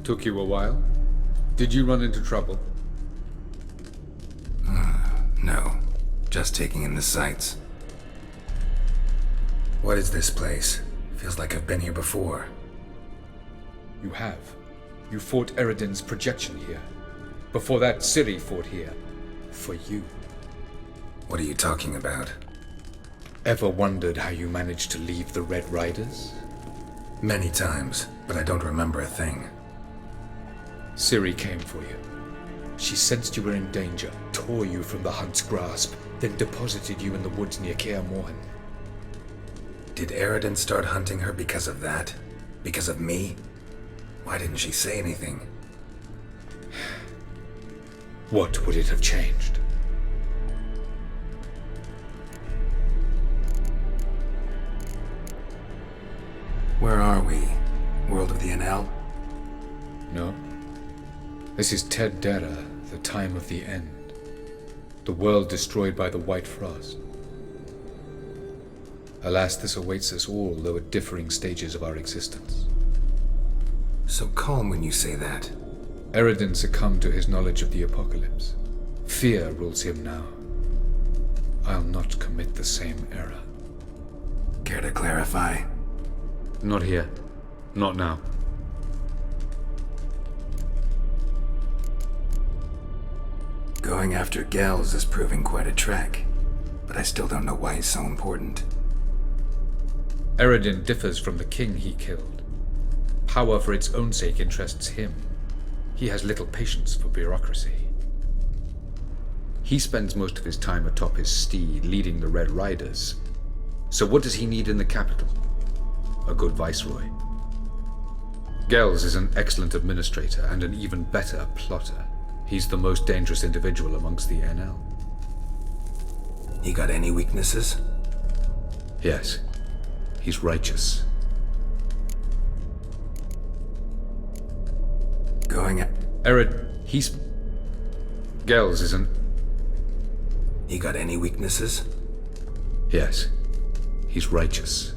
Took you a while? Did you run into trouble? No. Just taking in the sights. What is this place? Feels like I've been here before. You have. You fought Eredin's projection here. Before that, Ciri fought here. For you. What are you talking about? Ever wondered how you managed to leave the Red Riders? Many times, but I don't remember a thing. Ciri came for you. She sensed you were in danger, tore you from the Hunt's grasp, then deposited you in the woods near Kaer Morhen. Did Eredin start hunting her because of that? Because of me? Why didn't she say anything? What would it have changed? Where are we? World of the Enel? No. This is Ted Dera, the time of the end. The world destroyed by the White Frost. Alas, this awaits us all, though at differing stages of our existence. So calm when you say that. Eredin succumbed to his knowledge of the apocalypse. Fear rules him now. I'll not commit the same error. Care to clarify? Not here. Not now. Going after Gels is proving quite a trek, but I still don't know why he's so important. Eredin differs from the king he killed. Power for its own sake interests him. He has little patience for bureaucracy. He spends most of his time atop his steed, leading the Red Riders. So what does he need in the capital? A good viceroy. Gels is an excellent administrator and an even better plotter. He's the most dangerous individual amongst the Enel. He got any weaknesses? Yes. He's righteous. Going at... he's... Gels is an... He got any weaknesses? Yes. He's righteous.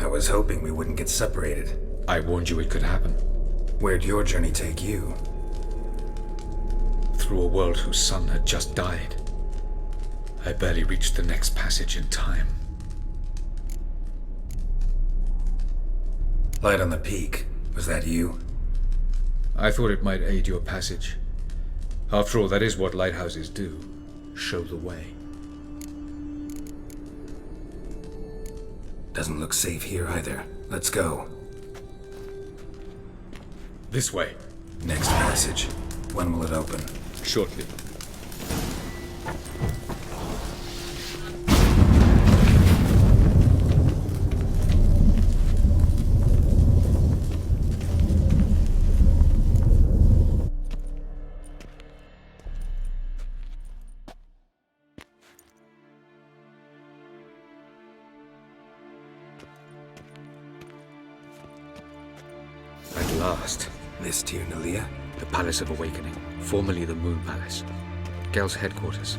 I was hoping we wouldn't get separated. I warned you it could happen. Where'd your journey take you? Through a world whose son had just died. I barely reached the next passage in time. Light on the peak. Was that you? I thought it might aid your passage. After all, that is what lighthouses do. Show the way. Doesn't look safe here either. Let's go. This way. Next passage. When will it open? Shortly. At last. This Tyr Nalia? The Palace of Awakening, formerly the Moon Palace. Gel's headquarters.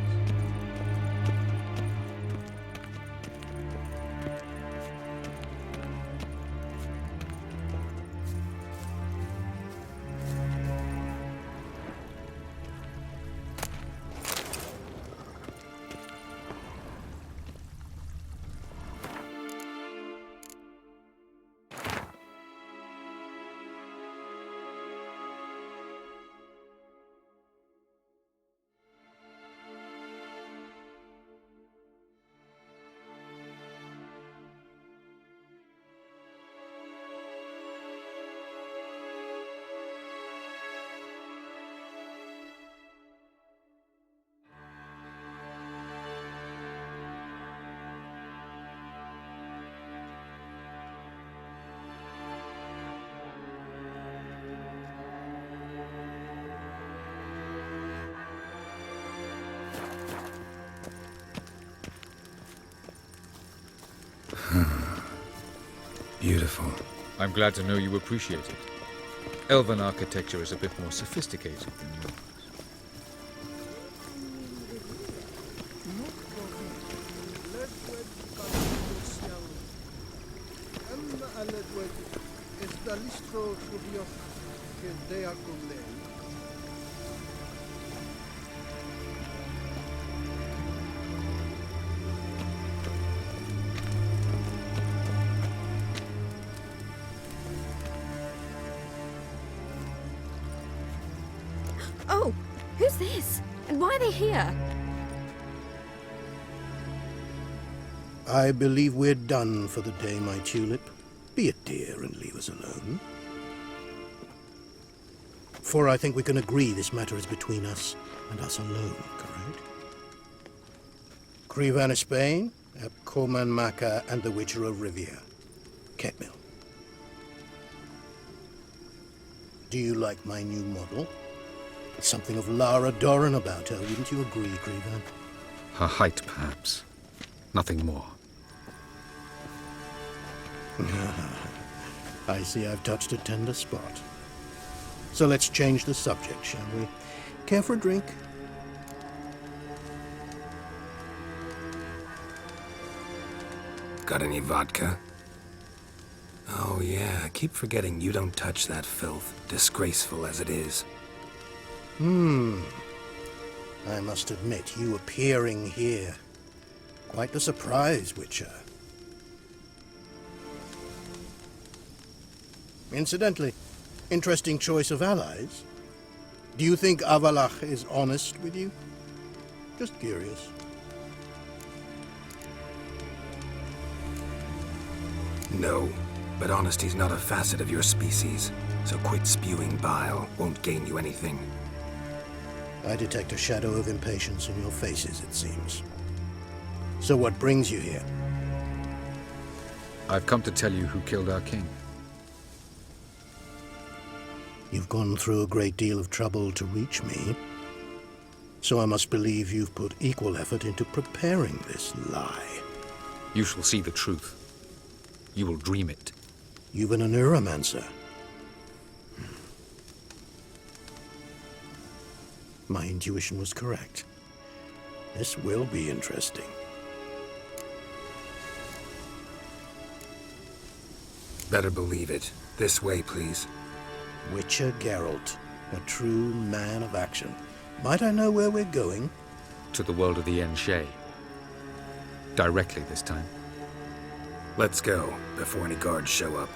Beautiful. I'm glad to know you appreciate it. Elven architecture is a bit more sophisticated than yours. Galistro Trubioch Deacule. Oh, who's this? And why are they here? I believe we're done for the day, my tulip. Be a dear and leave us alone. For I think we can agree this matter is between us and us alone, correct? Crevan of Spain, Coman Maca, and the Witcher of Rivia. Ketmill. Do you like my new model? Something of Lara Doran about her, wouldn't you agree, Crevan? Her height, perhaps. Nothing more. I see I've touched a tender spot. So let's change the subject, shall we? Care for a drink? Got any vodka? Oh yeah, I keep forgetting you don't touch that filth, disgraceful as it is. I must admit, you appearing here. Quite the surprise, Witcher. Incidentally, interesting choice of allies. Do you think Avalach is honest with you? Just curious. No, but honesty's not a facet of your species, so quit spewing bile won't gain you anything. I detect a shadow of impatience in your faces, it seems. So what brings you here? I've come to tell you who killed our king. You've gone through a great deal of trouble to reach me, so I must believe you've put equal effort into preparing this lie. You shall see the truth. You will dream it. You've been a neuromancer. My intuition was correct. This will be interesting. Better believe it. This way, please. Witcher Geralt, a true man of action. Might I know where we're going? To the world of the Enshe. Directly this time. Let's go, before any guards show up.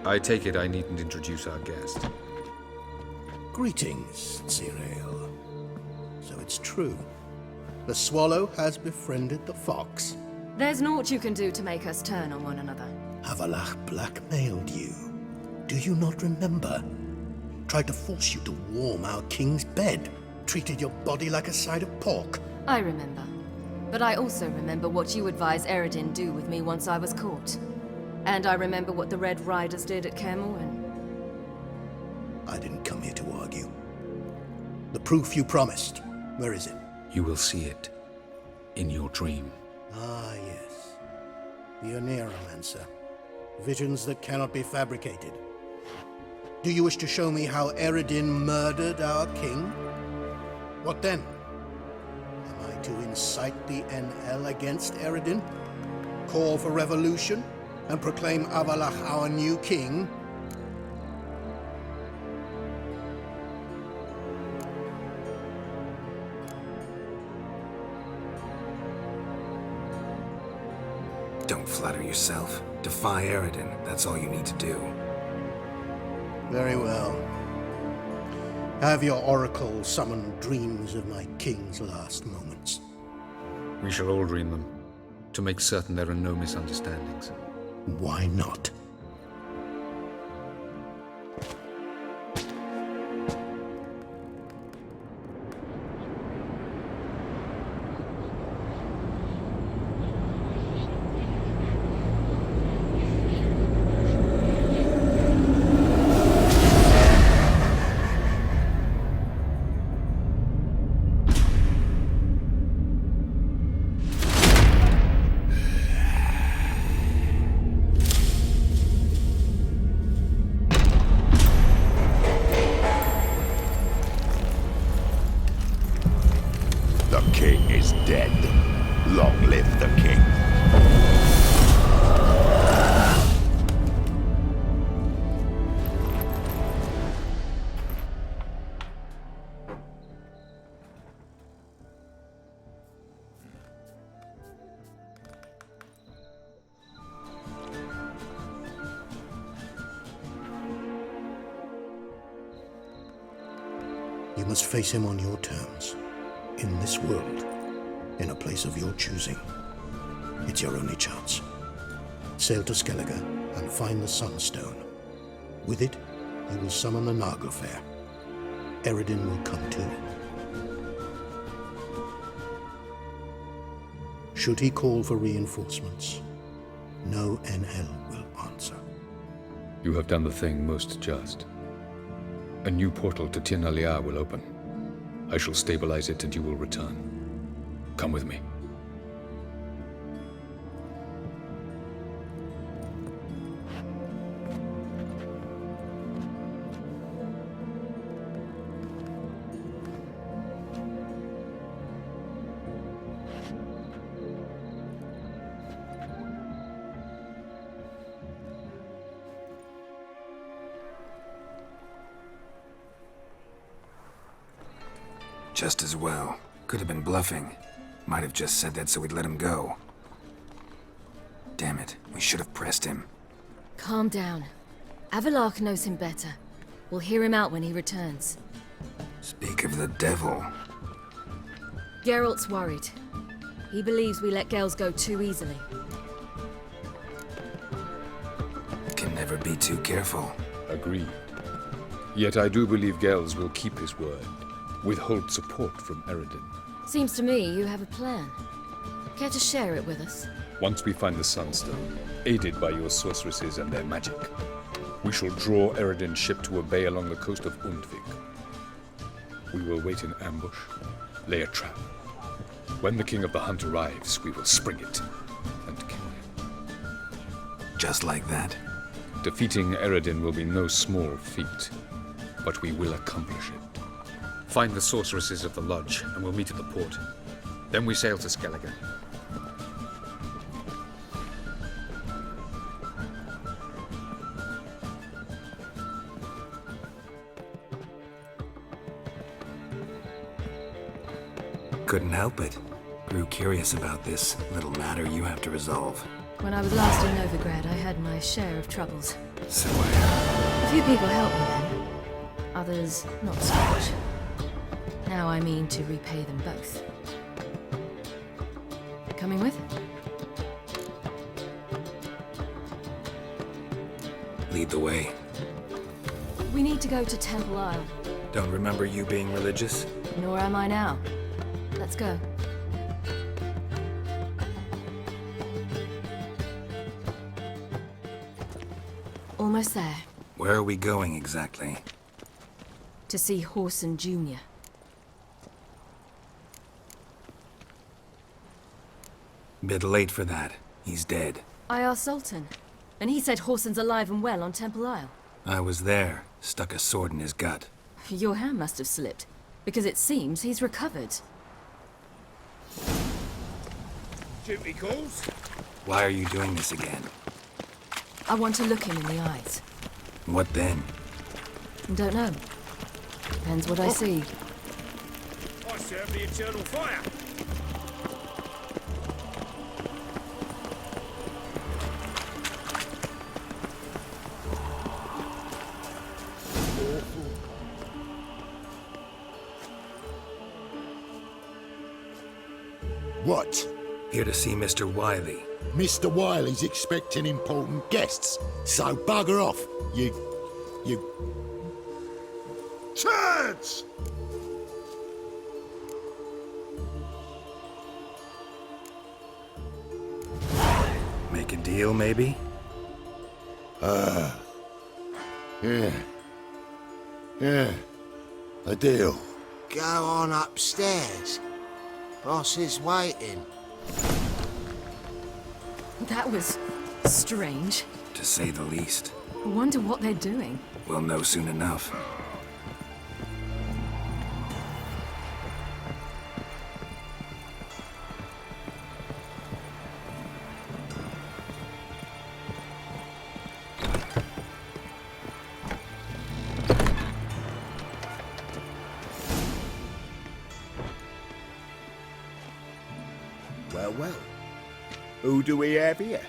I take it I needn't introduce our guest. Greetings, Cyril. So it's true. The swallow has befriended the fox. There's naught you can do to make us turn on one another. Avalach blackmailed you. Do you not remember? Tried to force you to warm our king's bed. Treated your body like a side of pork. I remember. But I also remember what you advised Eredin do with me once I was caught. And I remember what the Red Riders did at Kaer Morhen. I didn't come here to argue. The proof you promised, where is it? You will see it. In your dream. Ah, yes. The Oneiromancer. Visions that cannot be fabricated. Do you wish to show me how Eredin murdered our king? What then? Am I to incite the NL against Eredin? Call for revolution? And proclaim Avalach our new king? Don't flatter yourself. Defy Eredin. That's all you need to do. Very well. Have your oracle summon dreams of my king's last moments? We shall all dream them, to make certain there are no misunderstandings. Why not? The king is dead. Long live the king. You must face him on your terms. In this world, in a place of your choosing. It's your only chance. Sail to Skellige and find the Sunstone. With it, you will summon the Naglfar. Eredin will come too. Should he call for reinforcements, no NL will answer. You have done the thing most just. A new portal to Tir na Liar will open. I shall stabilize it and you will return. Come with me. Just as well. Could have been bluffing. Might have just said that so we'd let him go. Damn it, we should have pressed him. Calm down. Avalok knows him better. We'll hear him out when he returns. Speak of the devil. Geralt's worried. He believes we let Gales go too easily. Can never be too careful. Agreed. Yet I do believe Gales will keep his word. Withhold support from Eredin. Seems to me you have a plan. Care to share it with us? Once we find the Sunstone, aided by your sorceresses and their magic, we shall draw Eredin's ship to a bay along the coast of Undvik. We will wait in ambush, lay a trap. When the King of the Hunt arrives, we will spring it and kill him. Just like that? Defeating Eredin will be no small feat, but we will accomplish it. Find the sorceresses of the lodge, and we'll meet at the port. Then we sail to Skellige. Couldn't help it. Grew curious about this little matter you have to resolve. When I was last in Novigrad, I had my share of troubles. So A few people helped me then. Others, not so much. Now I mean to repay them both. Coming with? lead the way. We need to go to Temple Isle. Don't remember you being religious? Nor am I now. Let's go. Almost there. Where are we going exactly? To see Whoreson Jr. Bit late for that. He's dead. I asked Sultan, and he said Whoreson's alive and well on Temple Isle. I was there. Stuck a sword in his gut. Your hand must have slipped, because it seems he's recovered. Duty calls? Why are you doing this again? I want to look him in the eyes. What then? Don't know. Depends what I see. I serve the eternal fire. What? Here to see Mr. Wiley. Mr. Wiley's expecting important guests, so bugger off, you... Turds! Make a deal, maybe? Yeah. A deal. Go on upstairs. Boss is waiting. That was strange. To say the least. I wonder what they're doing. We'll know soon enough. Well. Who do we have here?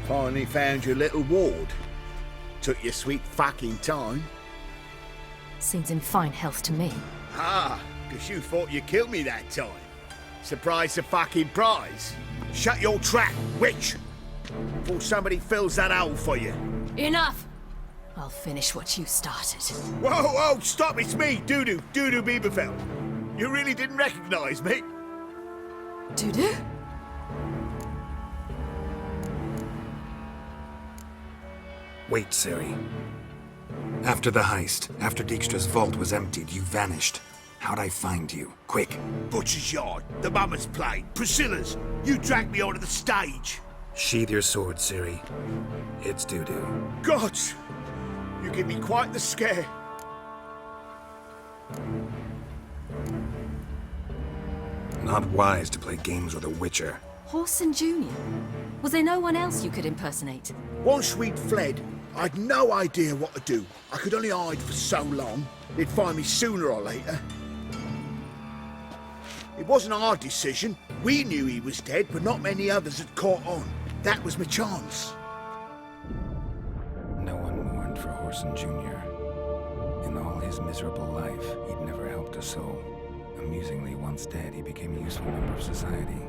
Finally found your little ward. Took your sweet fucking time. Seems in fine health to me. Ah, because you thought you killed me that time. Surprise the fucking prize. Shut your trap, witch! Before somebody fills that hole for you. Enough! I'll finish what you started. Whoa, stop, it's me, Dudu Bieberfeld. You really didn't recognize me? Dudu? Wait, Ciri. After the heist, after Dijkstra's vault was emptied, you vanished. How'd I find you? Quick. Butcher's Yard, the Mummer's Plane, Priscilla's. You dragged me onto the stage. Sheathe your sword, Ciri. It's Dudu. God! You give me quite the scare. Not wise to play games with a Witcher. Whoreson Jr.? Was there no one else you could impersonate? Once we'd fled, I'd no idea what to do. I could only hide for so long. They'd find me sooner or later. It wasn't our decision. We knew he was dead, but not many others had caught on. That was my chance. No one mourned for Whoreson Jr. In all his miserable life, he'd never helped a soul. Amusingly, once dead, he became a useful member of society.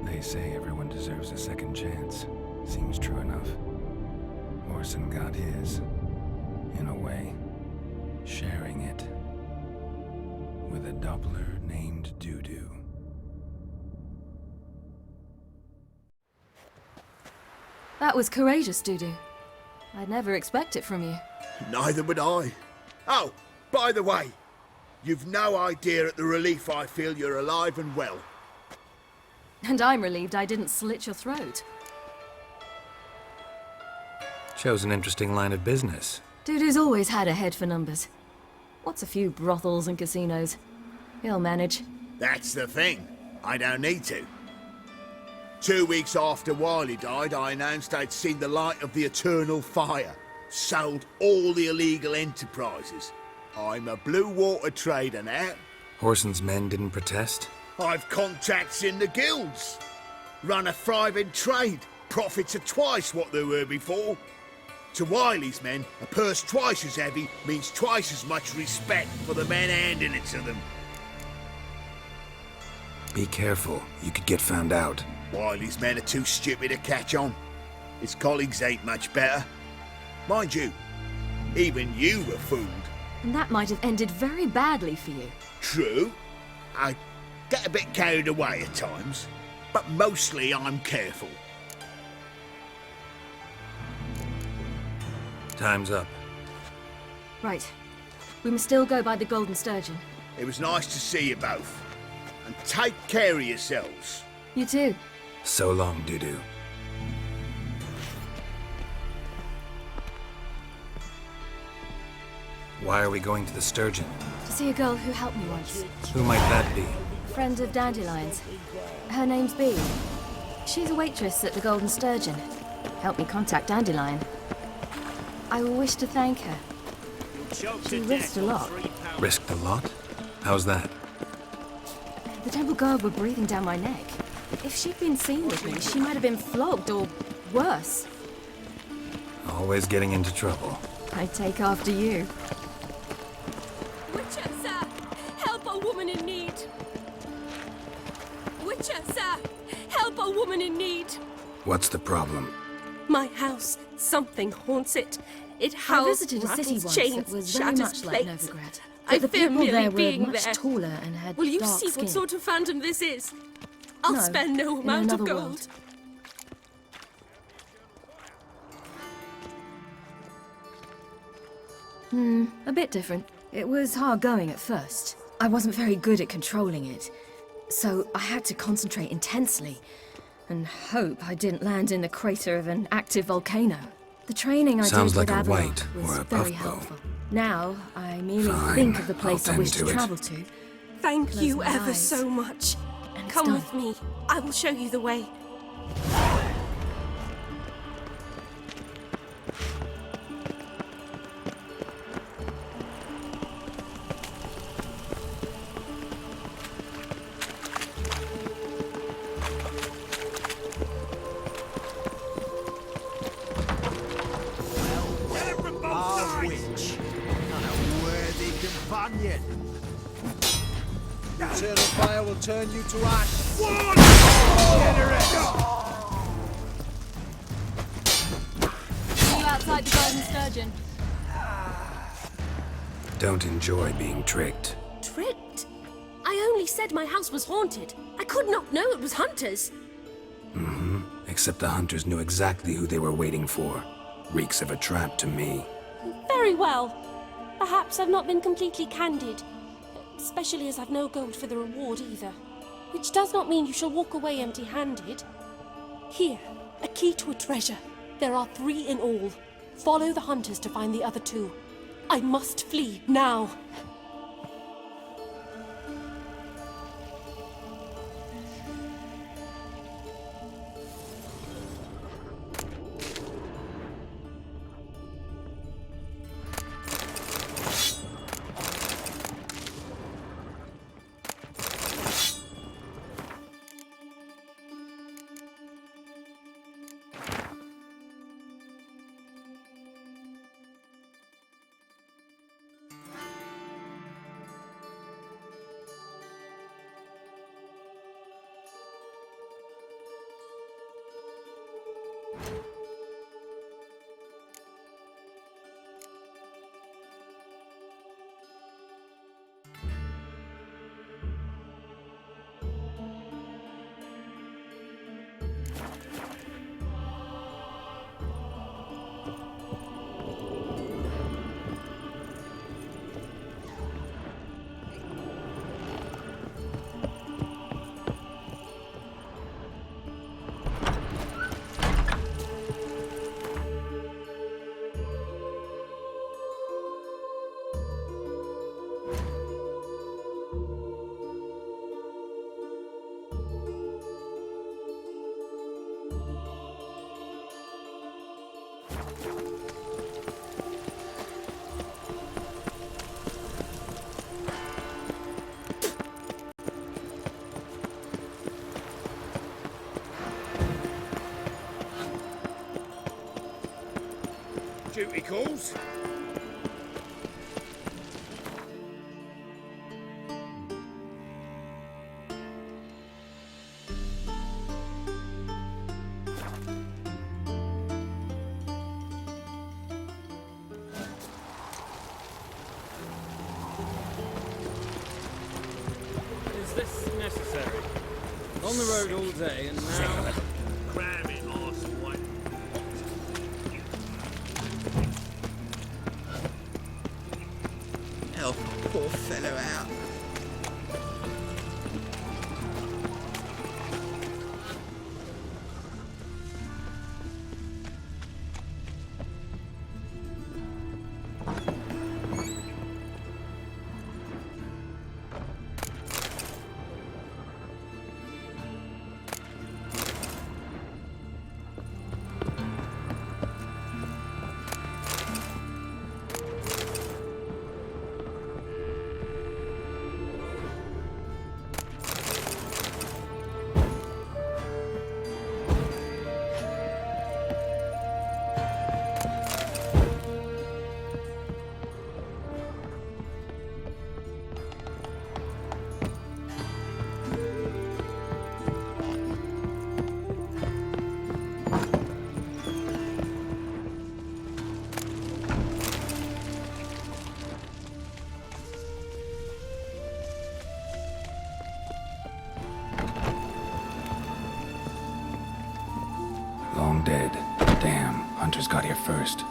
They say everyone deserves a second chance. Seems true enough. Whoreson got his, in a way, sharing it with a Doppler named Dudu. That was courageous, Dudu. I'd never expect it from you. Neither would I. Oh, by the way, you've no idea at the relief I feel you're alive and well. And I'm relieved I didn't slit your throat. Shows an interesting line of business. Dudu's always had a head for numbers. What's a few brothels and casinos? He'll manage. That's the thing. I don't need to. 2 weeks after Wiley died, I announced I'd seen the light of the eternal fire. Sold all the illegal enterprises. I'm a blue water trader now. Whoreson's men didn't protest? I've contacts in the guilds. Run a thriving trade. Profits are twice what they were before. To Wiley's men, a purse twice as heavy means twice as much respect for the men handing it to them. Be careful. You could get found out. Wiley's men are too stupid to catch on. His colleagues ain't much better. Mind you, even you were fooled. And that might have ended very badly for you. True. I get a bit carried away at times, but mostly I'm careful. Time's up. Right. We must still go by the Golden Sturgeon. It was nice to see you both. And take care of yourselves. You too. So long, Dudu. Why are we going to the Sturgeon? To see a girl who helped me once. Who might that be? A friend of Dandelion's. Her name's Bee. She's a waitress at the Golden Sturgeon. Helped me contact Dandelion. I will wish to thank her. She risked a lot. Risked a lot? How's that? The temple guard were breathing down my neck. If she'd been seen with me, she might have been flogged or worse. Always getting into trouble. I take after you. Witcher, sir! Help a woman in need! Wait. What's the problem? My house. Something haunts it. It I howls, visited a city rattles once chains, that was very shatters much like plates. Novigrad. I But the fear people merely there were being much there. taller and had Will you dark see skin. what sort of phantom this is? I'll No, spend no in amount of another gold. world. A bit different. It was hard going at first. I wasn't very good at controlling it, so I had to concentrate intensely and hope I didn't land in the crater of an active volcano. The training I Sounds did like with a Abelard white was or a very puffbow. helpful. Now I merely Fine, think of the place I'll I wish tend to to it. travel to. Thank Close you my ever eyes. so much. And it's Come done. with me. I will show you the way. Our witch. And a worthy companion. Eternal fire will turn you to ash. Generous! See you outside the Golden Sturgeon. Don't enjoy being tricked. Tricked? I only said my house was haunted. I could not know it was hunters. Except the hunters knew exactly who they were waiting for. Reeks of a trap to me. Very well. Perhaps I've not been completely candid. Especially as I've no gold for the reward either. Which does not mean you shall walk away empty-handed. Here, a key to a treasure. There are 3 in all. Follow the hunters to find the other 2. I must flee now. Duty calls. Is this necessary? On the road all day and now... Cramming horse one. Help a poor fellow out. Long dead. Damn, Hunters got here first.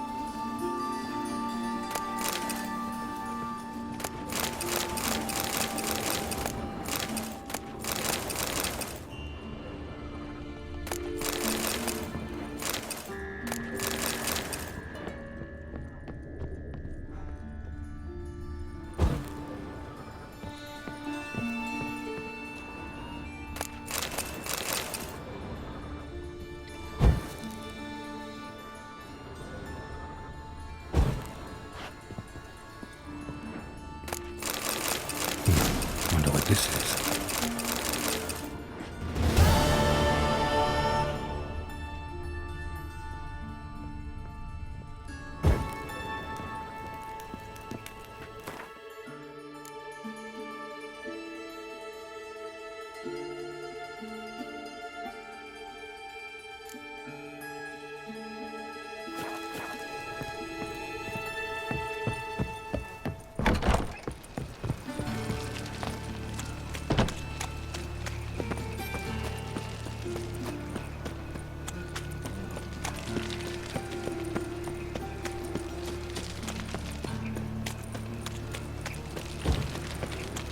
Wonder what this is.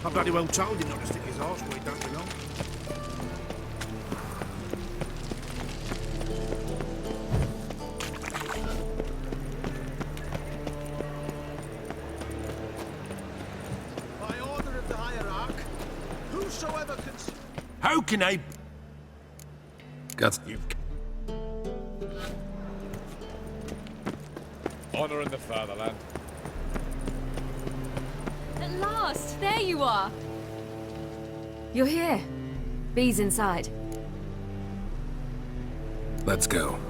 I bloody well told him not to stick his arse where he don't belong. By order of the hierarch, whosoever can... How can I... Got Honor in the fatherland. At last, there you are. You're here. Bee's inside. Let's go.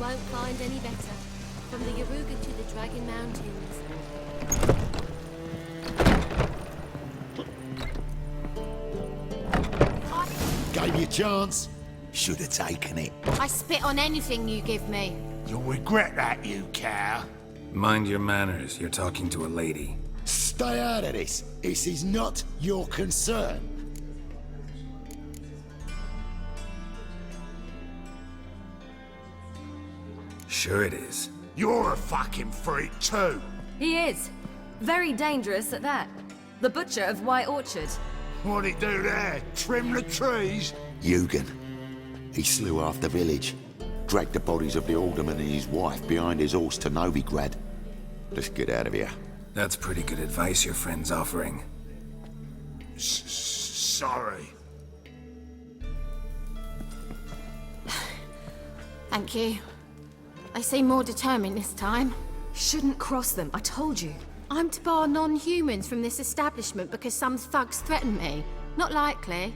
Won't find any better. From the Yaruga to the Dragon Mountains. Gave you a chance. Should have taken it. I spit on anything you give me. You'll regret that, you cow. Mind your manners. You're talking to a lady. Stay out of this. This is not your concern. Sure it is. You're a fucking freak too. He is. Very dangerous at that. The butcher of White Orchard. What'd he do there? Trim the trees? Eugen. He slew half the village. Dragged the bodies of the alderman and his wife behind his horse to Novigrad. Let's get out of here. That's pretty good advice your friend's offering. Sorry. Thank you. They seem more determined this time. Shouldn't cross them, I told you. I'm to bar non-humans from this establishment because some thugs threaten me. Not likely.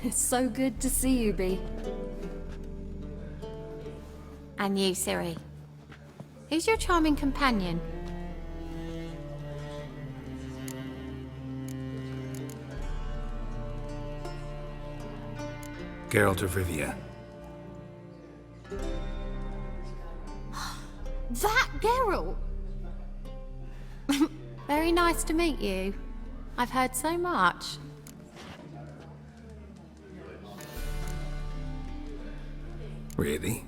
It's so good to see you, Bee. And you, Ciri. Who's your charming companion? Geralt of Rivia. That Geralt! Very nice to meet you. I've heard so much. Really?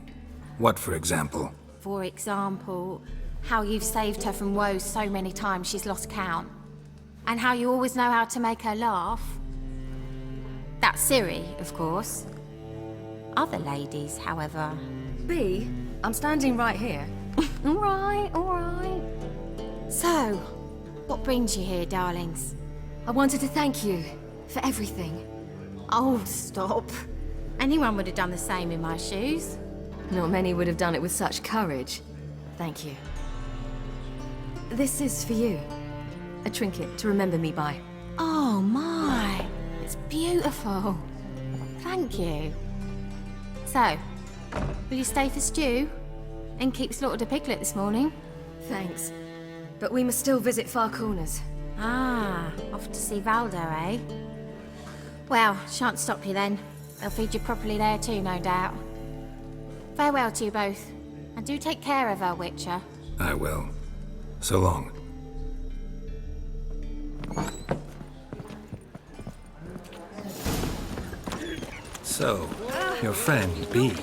What, for example? For example, how you've saved her from woes so many times she's lost count. And how you always know how to make her laugh. That's Ciri, of course. Other ladies, however... Bee, I'm standing right here. All right. So, what brings you here, darlings? I wanted to thank you for everything. Oh, stop. Anyone would have done the same in my shoes. Not many would have done it with such courage. Thank you. This is for you. A trinket to remember me by. Oh, my. It's beautiful. Thank you. So, will you stay for stew? And keep slaughtered a piglet this morning? Thanks. But we must still visit Far Corners. Ah, off to see Valdo, eh? Well, shan't stop you then. They'll feed you properly there too, no doubt. Farewell to you both. And do take care of her, Witcher. I will. So long. So, your friend, Bee.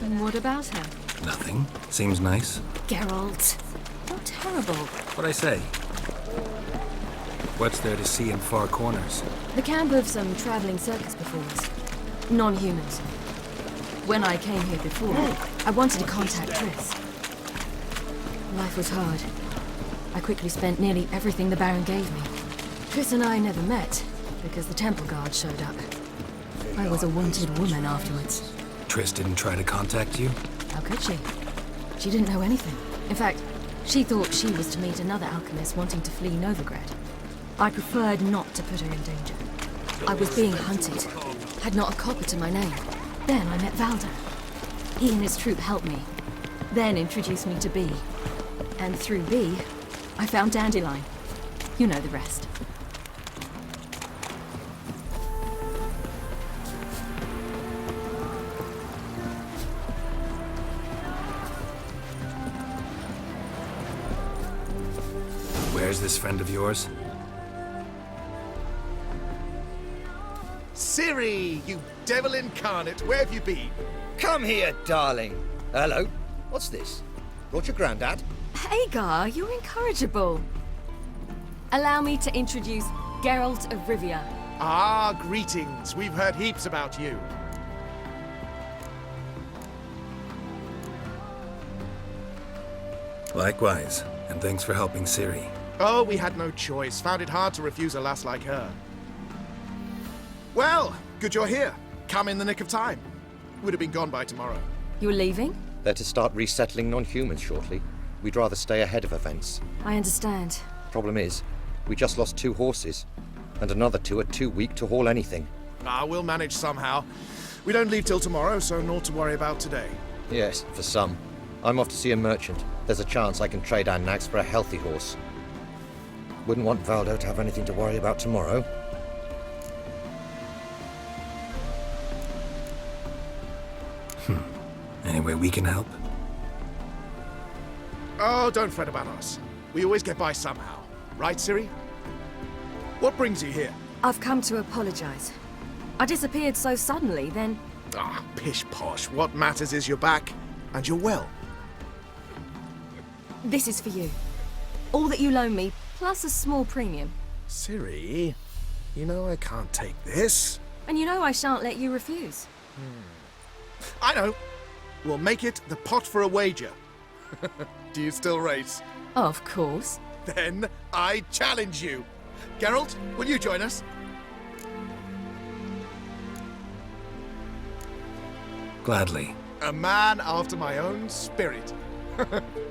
And what about her? Nothing. Seems nice. Geralt. You're terrible. What'd I say? What's there to see in Far Corners? The camp of some traveling circus performers. Non-humans. When I came here before, I wanted to contact Triss. Life was hard. I quickly spent nearly everything the Baron gave me. Triss and I never met, because the temple guard showed up. I was a wanted woman afterwards. Triss didn't try to contact you? How could she? She didn't know anything. In fact, she thought she was to meet another alchemist wanting to flee Novigrad. I preferred not to put her in danger. I was being hunted. Had not a copper to my name. Then I met Valdo. He and his troop helped me. Then introduced me to Bee. And through Bee, I found Dandelion. You know the rest. Where's this friend of yours? Ciri, you devil incarnate, where have you been? Come here, darling. Hello. What's this? Brought your granddad? Hagar, you're incorrigible. Allow me to introduce Geralt of Rivia. Ah, greetings. We've heard heaps about you. Likewise, and thanks for helping Ciri. Oh, we had no choice. Found it hard to refuse a lass like her. Well, good you're here. Come in the nick of time. Would have been gone by tomorrow. You're leaving? They're to start resettling non-humans shortly. We'd rather stay ahead of events. I understand. Problem is, we just lost 2 horses. And another 2 are too weak to haul anything. Ah, we'll manage somehow. We don't leave till tomorrow, so naught to worry about today. Yes, for some. I'm off to see a merchant. There's a chance I can trade our nags for a healthy horse. Wouldn't want Valdo to have anything to worry about tomorrow. Any way we can help? Oh, don't fret about us. We always get by somehow. Right, Ciri? What brings you here? I've come to apologize. I disappeared so suddenly, then... Ah, pish-posh. What matters is you're back, and you're well. This is for you. All that you loan me, plus a small premium. Ciri, you know I can't take this. And you know I shan't let you refuse. I know. We'll make it the pot for a wager. Do you still race? Of course. Then I challenge you. Geralt, will you join us? Gladly. A man after my own spirit.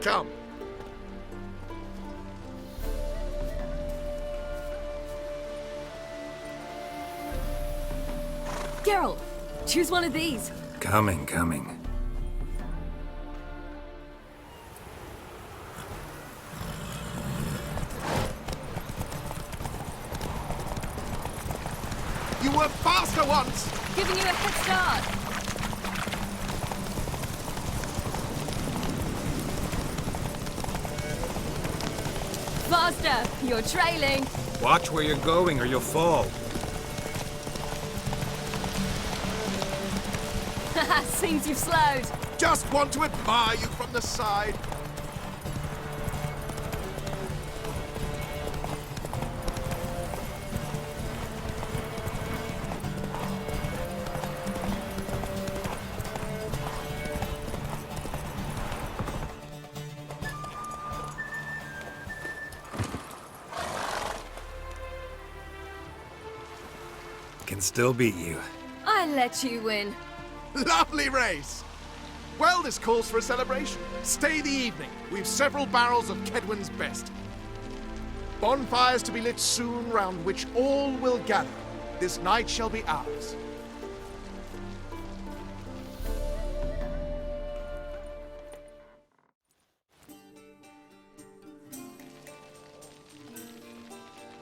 Come. Geralt, choose one of these. Coming. You were faster once! Giving you a head start. Faster! You're trailing. Watch where you're going or you'll fall. Seems you've slowed. Just want to admire you from the side. Can still beat you. I let you win. Lovely race! Well, this calls for a celebration. Stay the evening. We've several barrels of Kedwen's best. Bonfires to be lit soon, round which all will gather. This night shall be ours.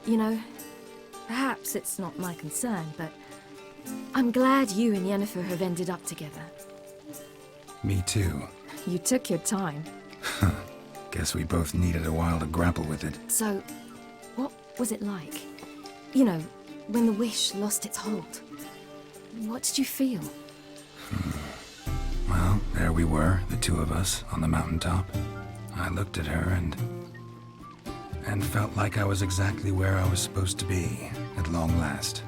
You know, perhaps it's not my concern, but I'm glad you and Yennefer have ended up together. Me too. You took your time. Guess we both needed a while to grapple with it. So, what was it like? You know, when the wish lost its hold. What did you feel? Well, there we were, the two of us, on the mountaintop. I looked at her and felt like I was exactly where I was supposed to be, at long last.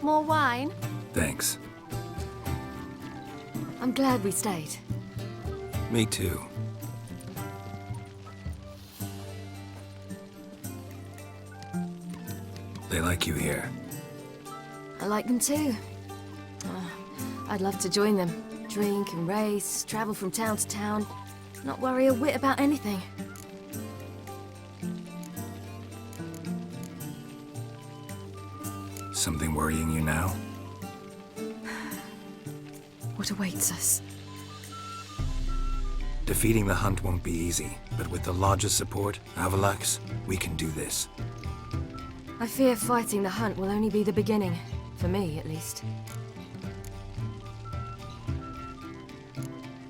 More wine? Thanks. I'm glad we stayed. Me too. They like you here. I like them too. I'd love to join them. Drink and race, travel from town to town. Not worry a whit about anything. Something worrying you now? What awaits us? Defeating the Hunt won't be easy, but with the Lodge's support, Avalax, we can do this. I fear fighting the Hunt will only be the beginning. For me, at least.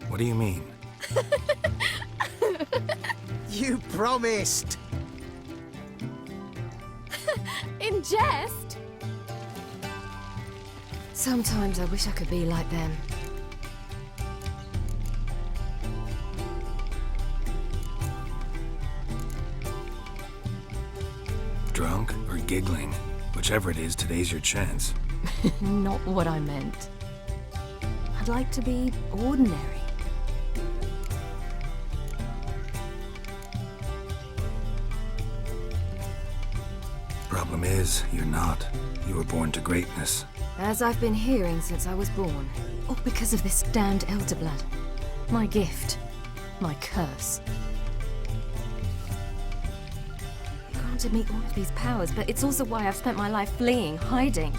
What do you mean? You promised! In jest? Sometimes I wish I could be like them. Drunk or giggling? Whichever it is, today's your chance. Not what I meant. I'd like to be ordinary. Problem is, you're not. You were born to greatness. As I've been hearing since I was born. All because of this damned Elderblood. My gift. My curse. It granted me all of these powers, but it's also why I've spent my life fleeing, hiding.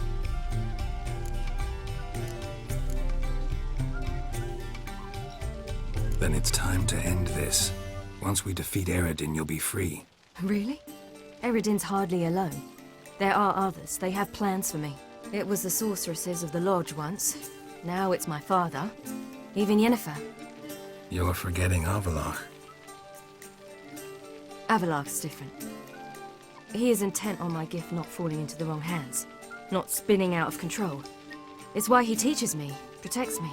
Then it's time to end this. Once we defeat Eredin, you'll be free. Really? Eredin's hardly alone. There are others. They have plans for me. It was the sorceresses of the Lodge once. Now it's my father. Even Yennefer. You're forgetting Avallac'h. Avallac'h's different. He is intent on my gift not falling into the wrong hands. Not spinning out of control. It's why he teaches me, protects me.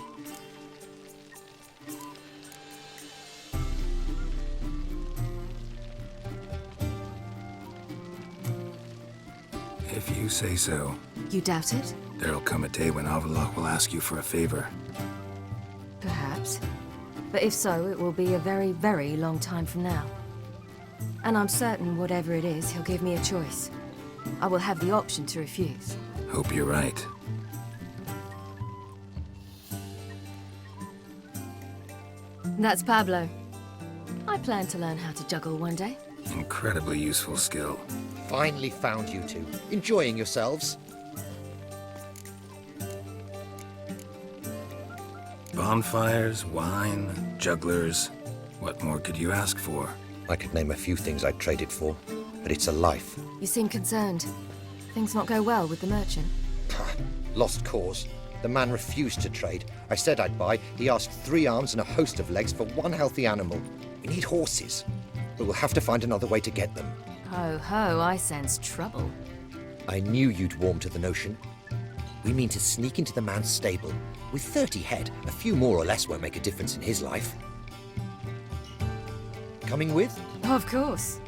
If you say so. You doubt it? There'll come a day when Avallac'h will ask you for a favor. Perhaps. But if so, it will be a very, very long time from now. And I'm certain whatever it is, he'll give me a choice. I will have the option to refuse. Hope you're right. That's Pablo. I plan to learn how to juggle one day. Incredibly useful skill. Finally found you two. Enjoying yourselves? Bonfires, wine, jugglers. What more could you ask for? I could name a few things I'd trade it for, but it's a life. You seem concerned. Things not go well with the merchant? Lost cause. The man refused to trade. I said I'd buy. He asked 3 arms and a host of legs for 1 healthy animal. We need horses, but we'll have to find another way to get them. Ho ho, I sense trouble. I knew you'd warm to the notion. We mean to sneak into the man's stable. With 30 head, a few more or less won't make a difference in his life. Coming with? Of course.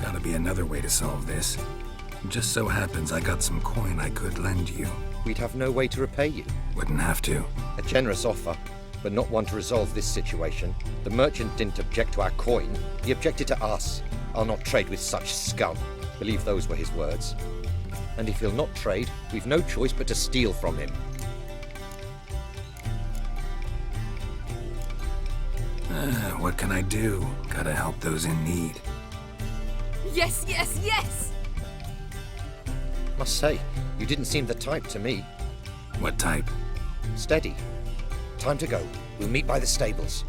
Gotta be another way to solve this. Just so happens I got some coin I could lend you. We'd have no way to repay you. Wouldn't have to. A generous offer, but not one to resolve this situation. The merchant didn't object to our coin. He objected to us. I'll not trade with such scum. Believe those were his words. And if he'll not trade, we've no choice but to steal from him. What can I do? Gotta help those in need. Yes, yes, yes! Must say, you didn't seem the type to me. What type? Steady. Time to go. We'll meet by the stables.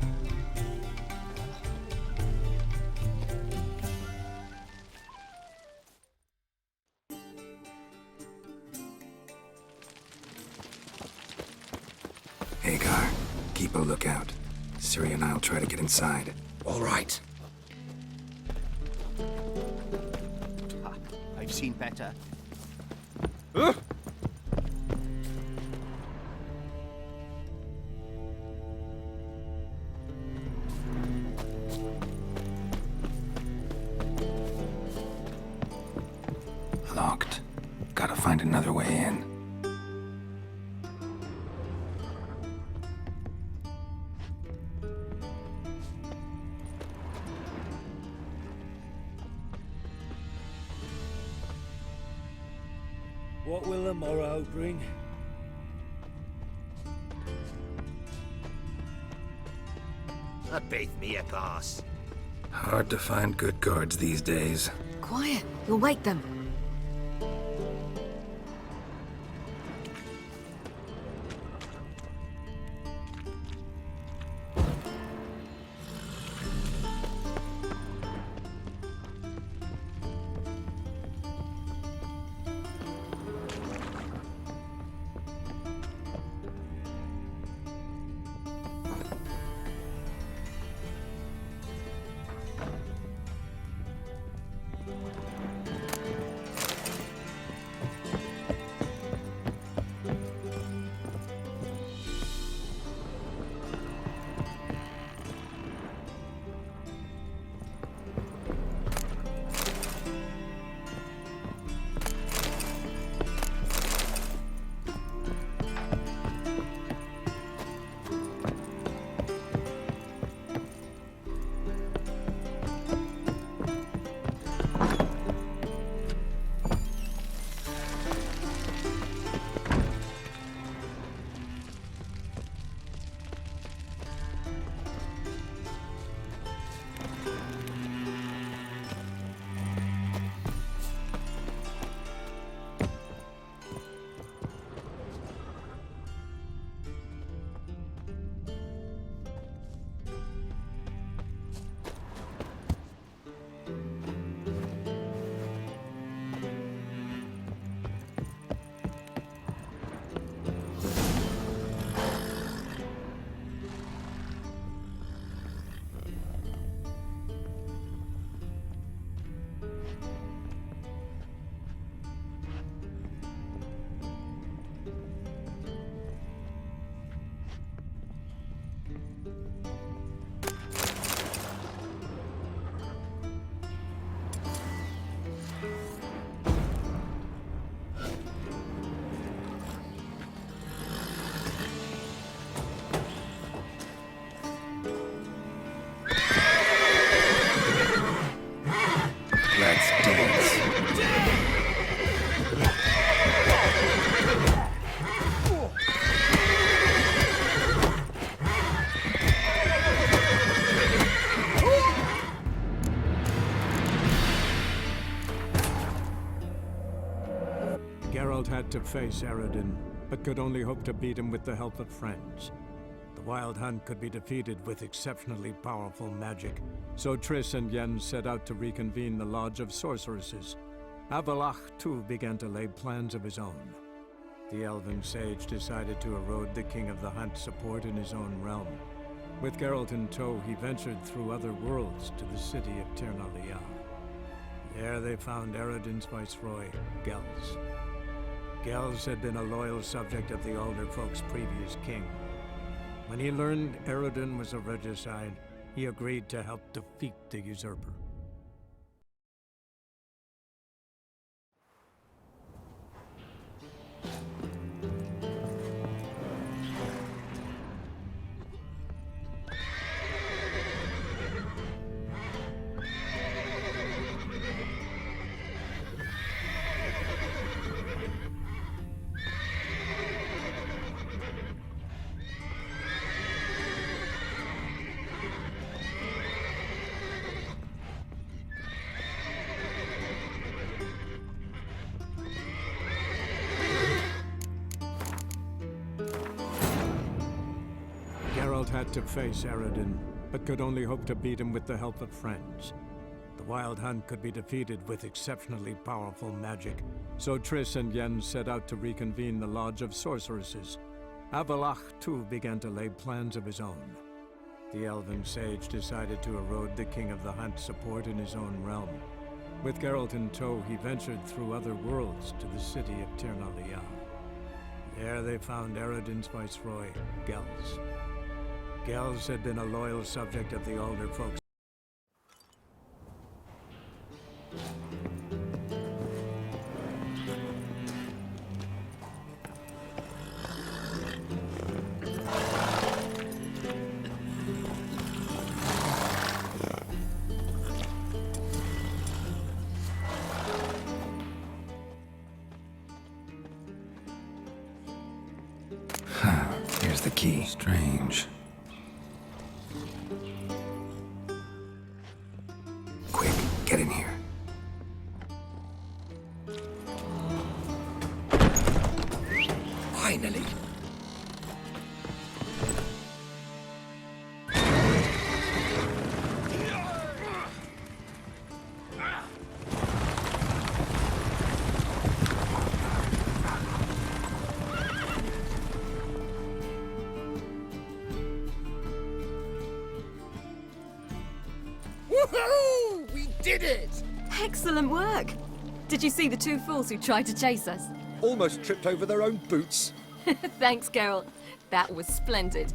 Hagar, keep a lookout. Ciri and I'll try to get inside. All right. I've seen better. Locked. Gotta find another way in. What will the morrow bring? Beat me a pass. Hard to find good guards these days. Quiet. You'll wake them. Geralt had to face Eredin, but could only hope to beat him with the help of friends. The Wild Hunt could be defeated with exceptionally powerful magic, so Triss and Yen set out to reconvene the Lodge of Sorceresses. Avallac'h, too, began to lay plans of his own. The elven sage decided to erode the King of the Hunt's support in his own realm. With Geralt in tow, he ventured through other worlds to the city of Tir na Lial. There they found Eredin's viceroy, Gels. Gels had been a loyal subject of the Alder Folk's previous king. When he learned Eredin was a regicide, he agreed to help defeat the usurper. had to face Eredin, but could only hope to beat him with the help of friends. The Wild Hunt could be defeated with exceptionally powerful magic, so Triss and Yen set out to reconvene the Lodge of Sorceresses. Avallac'h, too, began to lay plans of his own. The elven sage decided to erode the King of the Hunt's support in his own realm. With Geralt in tow, he ventured through other worlds to the city of Tir na Lial. There they found Eredin's viceroy, Gels. Gels had been a loyal subject of the Alder folks. Here's the key. Strange. Quick, get in here. Finally! Woohoo! We did it! Excellent work! Did you see the two fools who tried to chase us? Almost tripped over their own boots. Thanks, Geralt. That was splendid.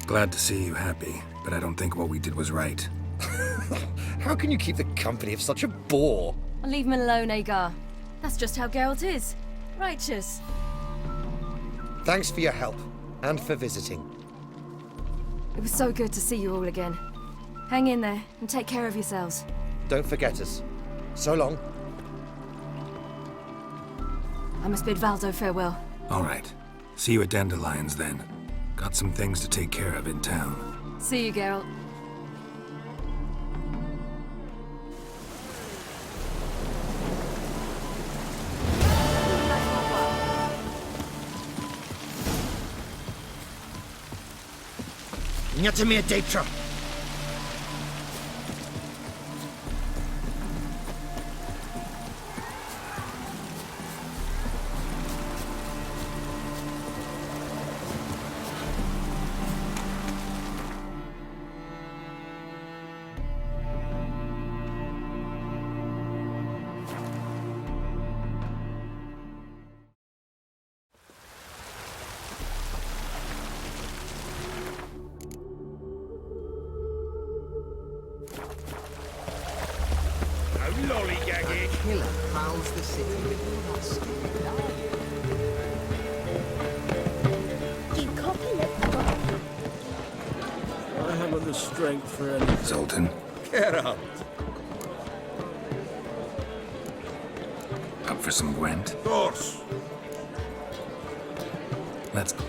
Glad to see you happy, but I don't think what we did was right. How can you keep the company of such a bore? I'll leave him alone, Agar. That's just how Geralt is. Righteous. Thanks for your help, and for visiting. It was so good to see you all again. Hang in there, and take care of yourselves. Don't forget us. So long. I must bid Valdo farewell. All right. See you at Dandelions, then. Got some things to take care of in town. See you, Geralt. Nie to me a Datra. Lollygagging. Killer prowls the city with husk. I haven't the strength for anything. Zoltan, Get out. up for some Gwent? Of course. Let's go.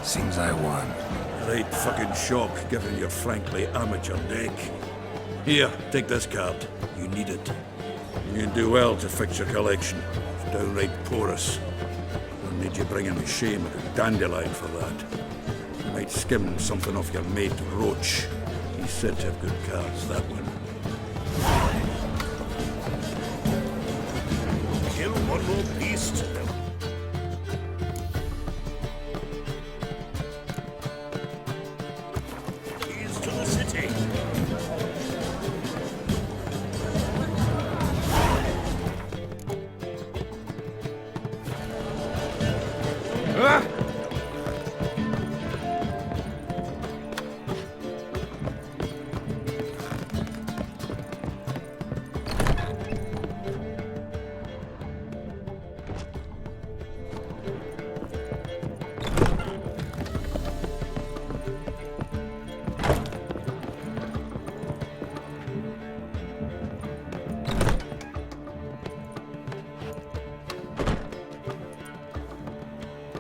Seems I won. Right fucking shock, given your frankly amateur deck. Here, take this card. You need it. You can do well to fix your collection. It's downright porous. I'll need you bringing me shame like a dandelion for that. You might skim something off your mate Roach. He's said to have good cards, that one. Kill one more beast.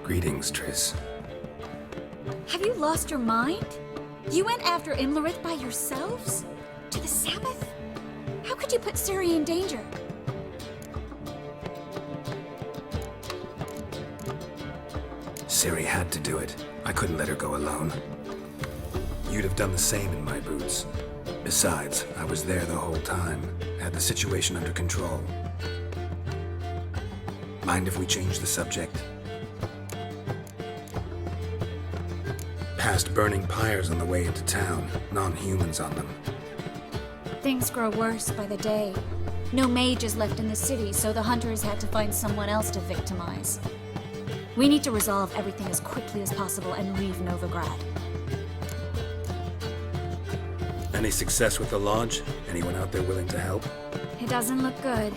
Greetings, Triss. Have you lost your mind? You went after Imlerith by yourselves? To the Sabbath? How could you put Ciri in danger? Ciri had to do it. I couldn't let her go alone. You'd have done the same in my boots. Besides, I was there the whole time. Had the situation under control. Mind if we change the subject? Past burning pyres on the way into town. Non-humans on them. Things grow worse by the day. No mages left in the city, so the hunters had to find someone else to victimize. We need to resolve everything as quickly as possible and leave Novigrad. Any success with the Lodge? Anyone out there willing to help? It doesn't look good.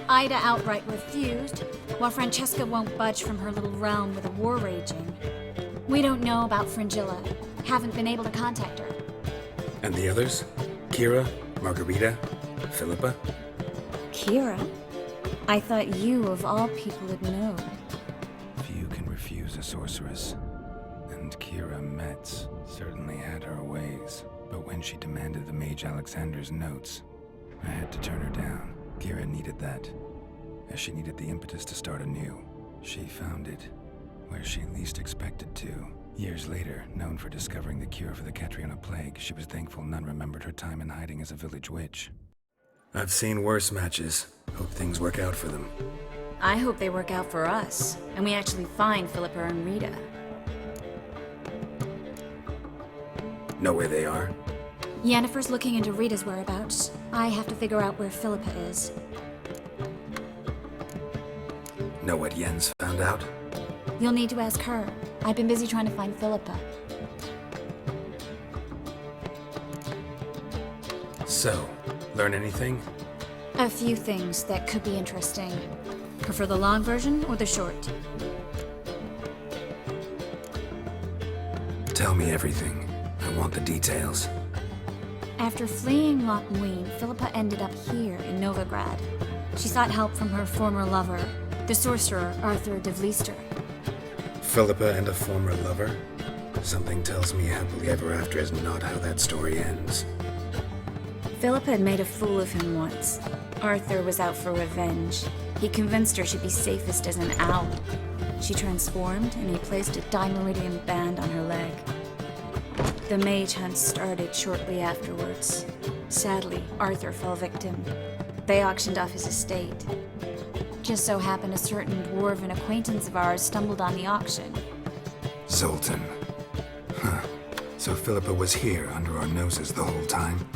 Ida outright refused, while Francesca won't budge from her little realm with a war raging. We don't know about Fringilla. Haven't been able to contact her. And the others? Kira? Margarita? Philippa? Kira? I thought you, of all people, would know. Few can refuse a sorceress. And Kira Metz certainly had her ways. But when she demanded the Mage Alexander's notes, I had to turn her down. Kira needed that, as she needed the impetus to start anew. She found it where she least expected to. Years later, known for discovering the cure for the Catriona plague, she was thankful none remembered her time in hiding as a village witch. I've seen worse matches. Hope things work out for them. I hope they work out for us, and we actually find Philippa and Rita. Know where they are? Yennefer's looking into Rita's whereabouts. I have to figure out where Philippa is. Know what Jens found out? You'll need to ask her. I've been busy trying to find Philippa. So, learn anything? A few things that could be interesting. Prefer the long version or the short? Tell me everything. I want the details. After fleeing Loch Muin, Philippa ended up here in Novigrad. She sought help from her former lover, the sorcerer Arthur de Vlister. Philippa and a former lover? Something tells me happily ever after is not how that story ends. Philippa had made a fool of him once. Arthur was out for revenge. He convinced her she'd be safest as an owl. She transformed, and he placed a Dimeridian band on her leg. The mage hunt started shortly afterwards. Sadly, Arthur fell victim. They auctioned off his estate. Just so happened a certain dwarven acquaintance of ours stumbled on the auction. Zoltan. Huh. So Philippa was here under our noses the whole time?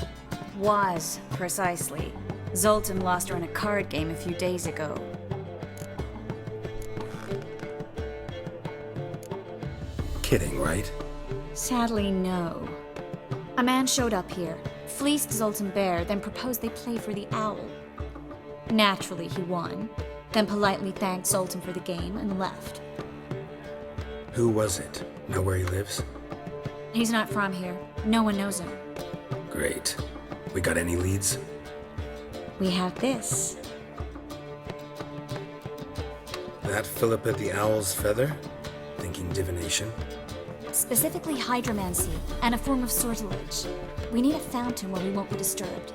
Was, precisely. Zoltan lost her in a card game a few days ago. Kidding, right? Sadly, no. A man showed up here, fleeced Zoltan bare, then proposed they play for the owl. Naturally, he won, then politely thanked Zoltan for the game and left. Who was it? Know where he lives? He's not from here. No one knows him. Great. We got any leads? We have this. That Philippa the Owl's feather? Thinking divination? Specifically hydromancy, and a form of sortilege. We need a fountain where we won't be disturbed.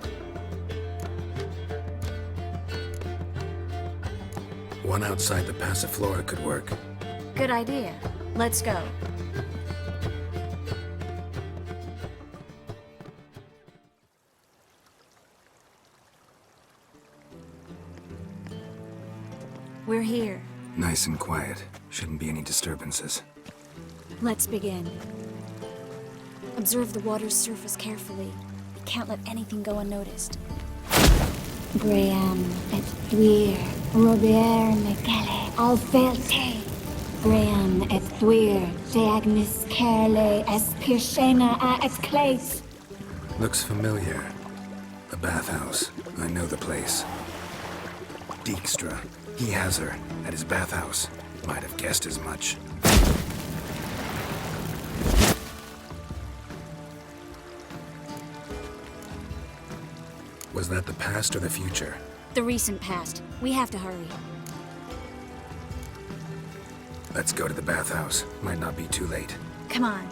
One outside the Passiflora could work. Good idea. Let's go. We're here. Nice and quiet. Shouldn't be any disturbances. Let's begin. Observe the water's surface carefully. We can't let anything go unnoticed. Graham et Thuir, Robert Mcgalley, Alfelte. Graham et Thuir, Deagnis Kerle, es Pirshena a et Clace. Looks familiar. The bathhouse. I know the place. Dijkstra. He has her at his bathhouse. Might have guessed as much. Was that the past or the future? The recent past. We have to hurry. Let's go to the bathhouse. Might not be too late. Come on.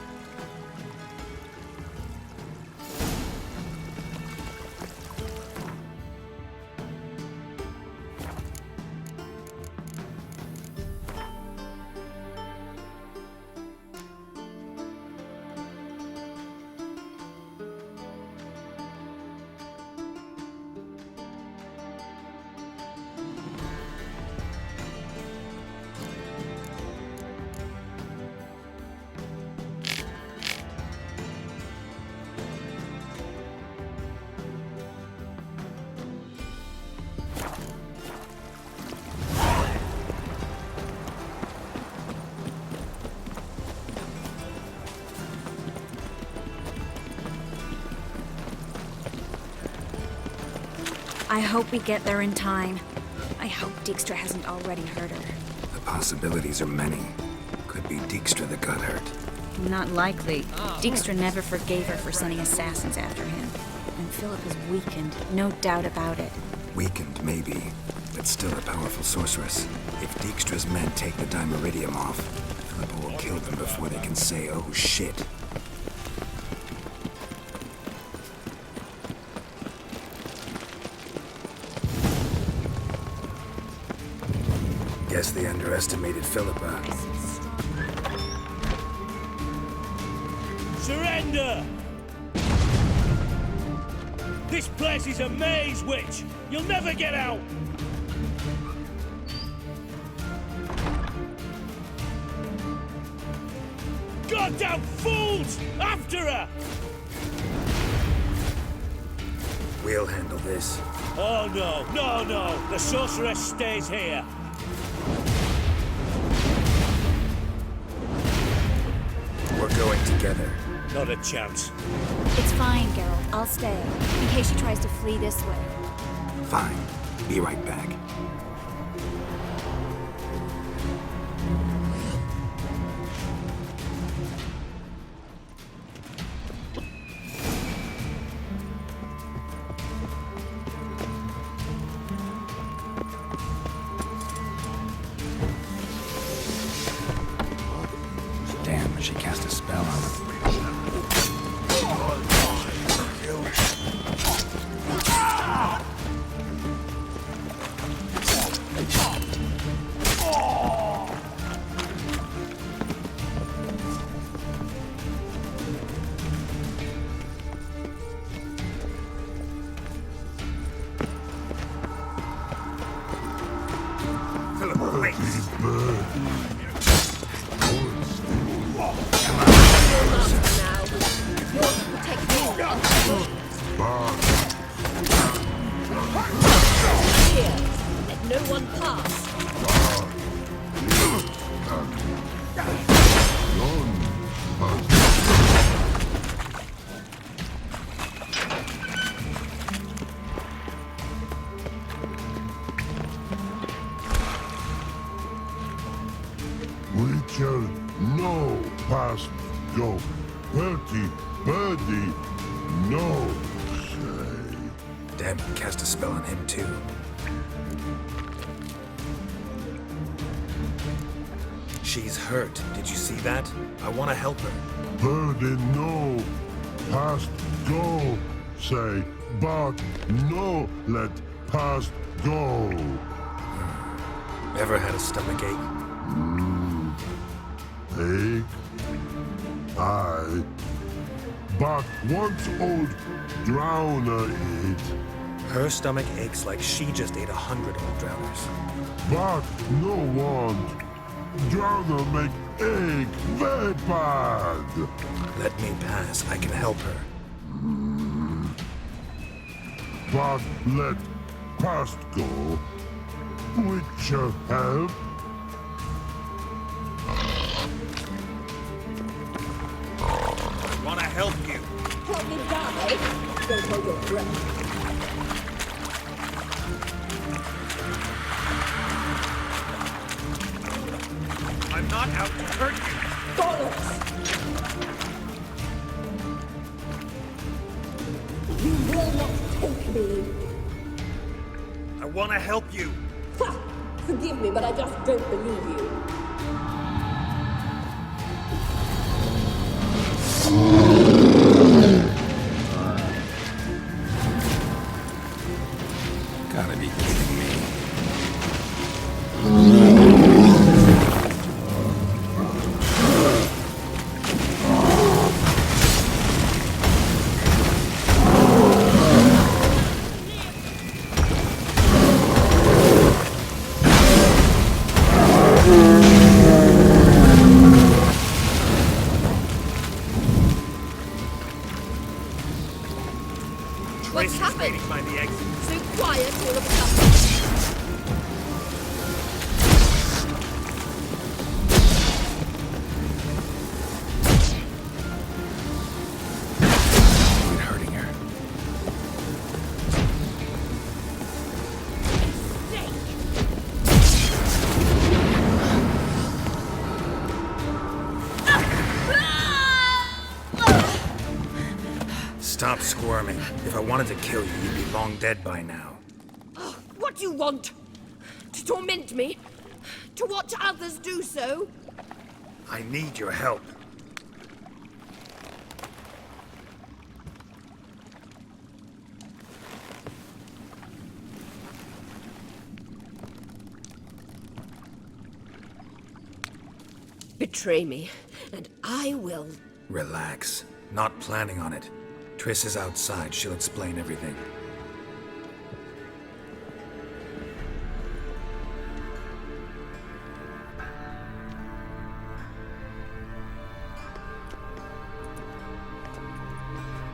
I hope we get there in time. I hope Dijkstra hasn't already hurt her. The possibilities are many. Could be Dijkstra that got hurt. Not likely. Dijkstra never forgave her for sending assassins after him. And Philip is weakened, no doubt about it. Weakened, maybe, but still a powerful sorceress. If Dijkstra's men take the Dimeridium off, Philippa will kill them before they can say, oh shit. Guess they underestimated Philippa. Surrender! This place is a maze, witch! You'll never get out! Goddamn fools! After her! We'll handle this. Oh no, no, no! The sorceress stays here! going together. Not a chance. It's fine, Geralt. I'll stay, in case she tries to flee this way. Fine. Be right back. Damn, she cast a spell on him. Let no one pass. We shall no past go. Bertie, birdie, no say. Damn, cast a spell on him too. She's hurt. Did you see that? I want to help her. Birdie, no past go say. But no let past go. Ever had a stomachache? Ache? Aye. But once old drowner ate. Her stomach aches like she just ate 100 old drowners. But no want. Drowner make ache very bad. Let me pass. I can help her. But let past go. Which shall help. I want to help you. Help me die. Don't hold your breath. I'm not out to hurt you. Bollocks! You will not take me. I want to help you. Ha! Forgive me, but I just don't believe you. Gotta be kidding me. What's happened? By the exit. So quiet all of a sudden. Quit hurting her. Stop squirming. If I wanted to kill you, you'd be long dead by now. Oh, what do you want? To torment me? To watch others do so? I need your help. Betray me, and I will. Relax. Not planning on it. Triss is outside. She'll explain everything.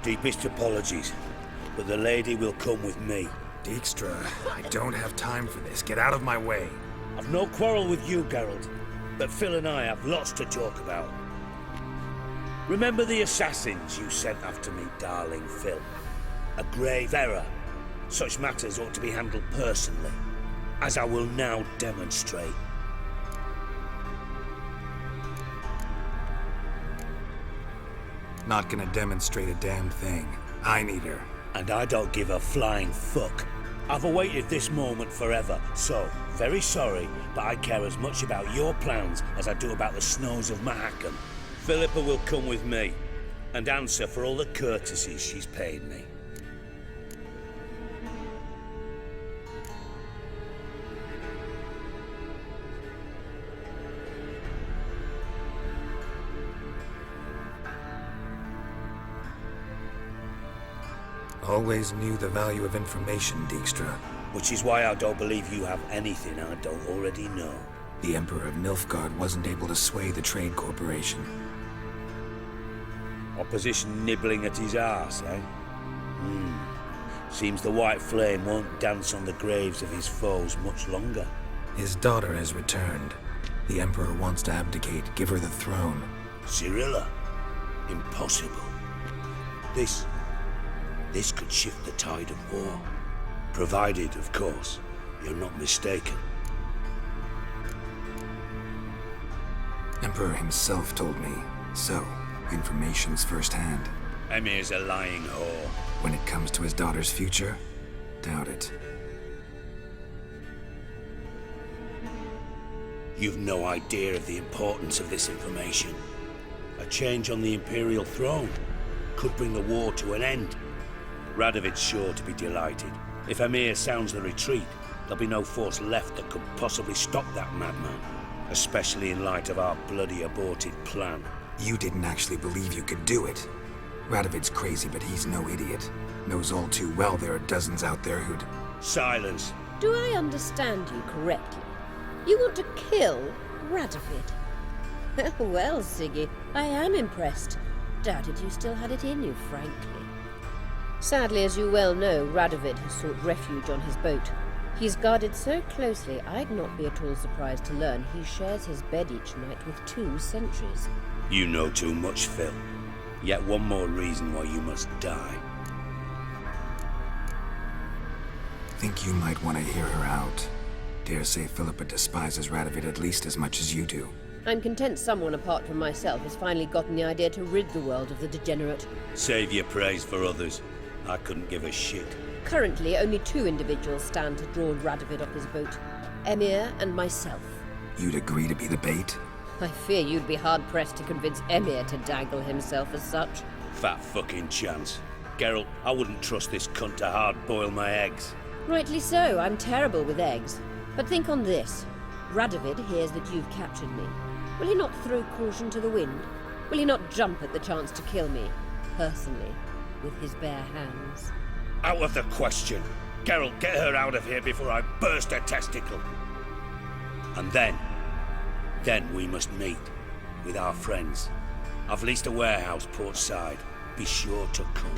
Deepest apologies, but the lady will come with me. Dijkstra, I don't have time for this. Get out of my way. I've no quarrel with you, Geralt, but Phil and I have lots to talk about. Remember the assassins you sent after me, darling Phil? A grave error. Such matters ought to be handled personally, as I will now demonstrate. Not gonna demonstrate a damn thing. I need her. And I don't give a flying fuck. I've awaited this moment forever, so, very sorry, but I care as much about your plans as I do about the snows of Mahakam. Philippa will come with me, and answer for all the courtesies she's paid me. Always knew the value of information, Dijkstra. Which is why I don't believe you have anything I don't already know. The Emperor of Nilfgaard wasn't able to sway the Trade Corporation. Opposition nibbling at his arse, eh? Seems the White Flame won't dance on the graves of his foes much longer. His daughter has returned. The Emperor wants to abdicate, give her the throne. Cirilla? Impossible. This could shift the tide of war. Provided, of course, you're not mistaken. Emperor himself told me. So, information's firsthand. Emir's a lying whore. When it comes to his daughter's future, doubt it. You've no idea of the importance of this information. A change on the Imperial throne could bring the war to an end. Radovid's sure to be delighted. If Emir sounds the retreat, there'll be no force left that could possibly stop that madman. Especially in light of our bloody aborted plan. You didn't actually believe you could do it. Radovid's crazy, but he's no idiot. Knows all too well there are dozens out there who'd... Silence. Do I understand you correctly? You want to kill Radovid? Well, Siggy, I am impressed. Doubted you still had it in you, frankly. Sadly, as you well know, Radovid has sought refuge on his boat. He's guarded so closely, I'd not be at all surprised to learn he shares his bed each night with 2 sentries. You know too much, Phil. Yet one more reason why you must die. Think you might want to hear her out. Dare say Philippa despises Radovid at least as much as you do. I'm content someone apart from myself has finally gotten the idea to rid the world of the degenerate. Save your praise for others. I couldn't give a shit. Currently, only 2 individuals stand to draw Radovid off his boat. Emir and myself. You'd agree to be the bait? I fear you'd be hard-pressed to convince Emir to dangle himself as such. Fat fucking chance. Geralt, I wouldn't trust this cunt to hard-boil my eggs. Rightly so, I'm terrible with eggs. But think on this. Radovid hears that you've captured me. Will he not throw caution to the wind? Will he not jump at the chance to kill me, personally, with his bare hands? Out of the question. Geralt, get her out of here before I burst her testicle. And then we must meet with our friends. I've leased a warehouse port side. Be sure to come.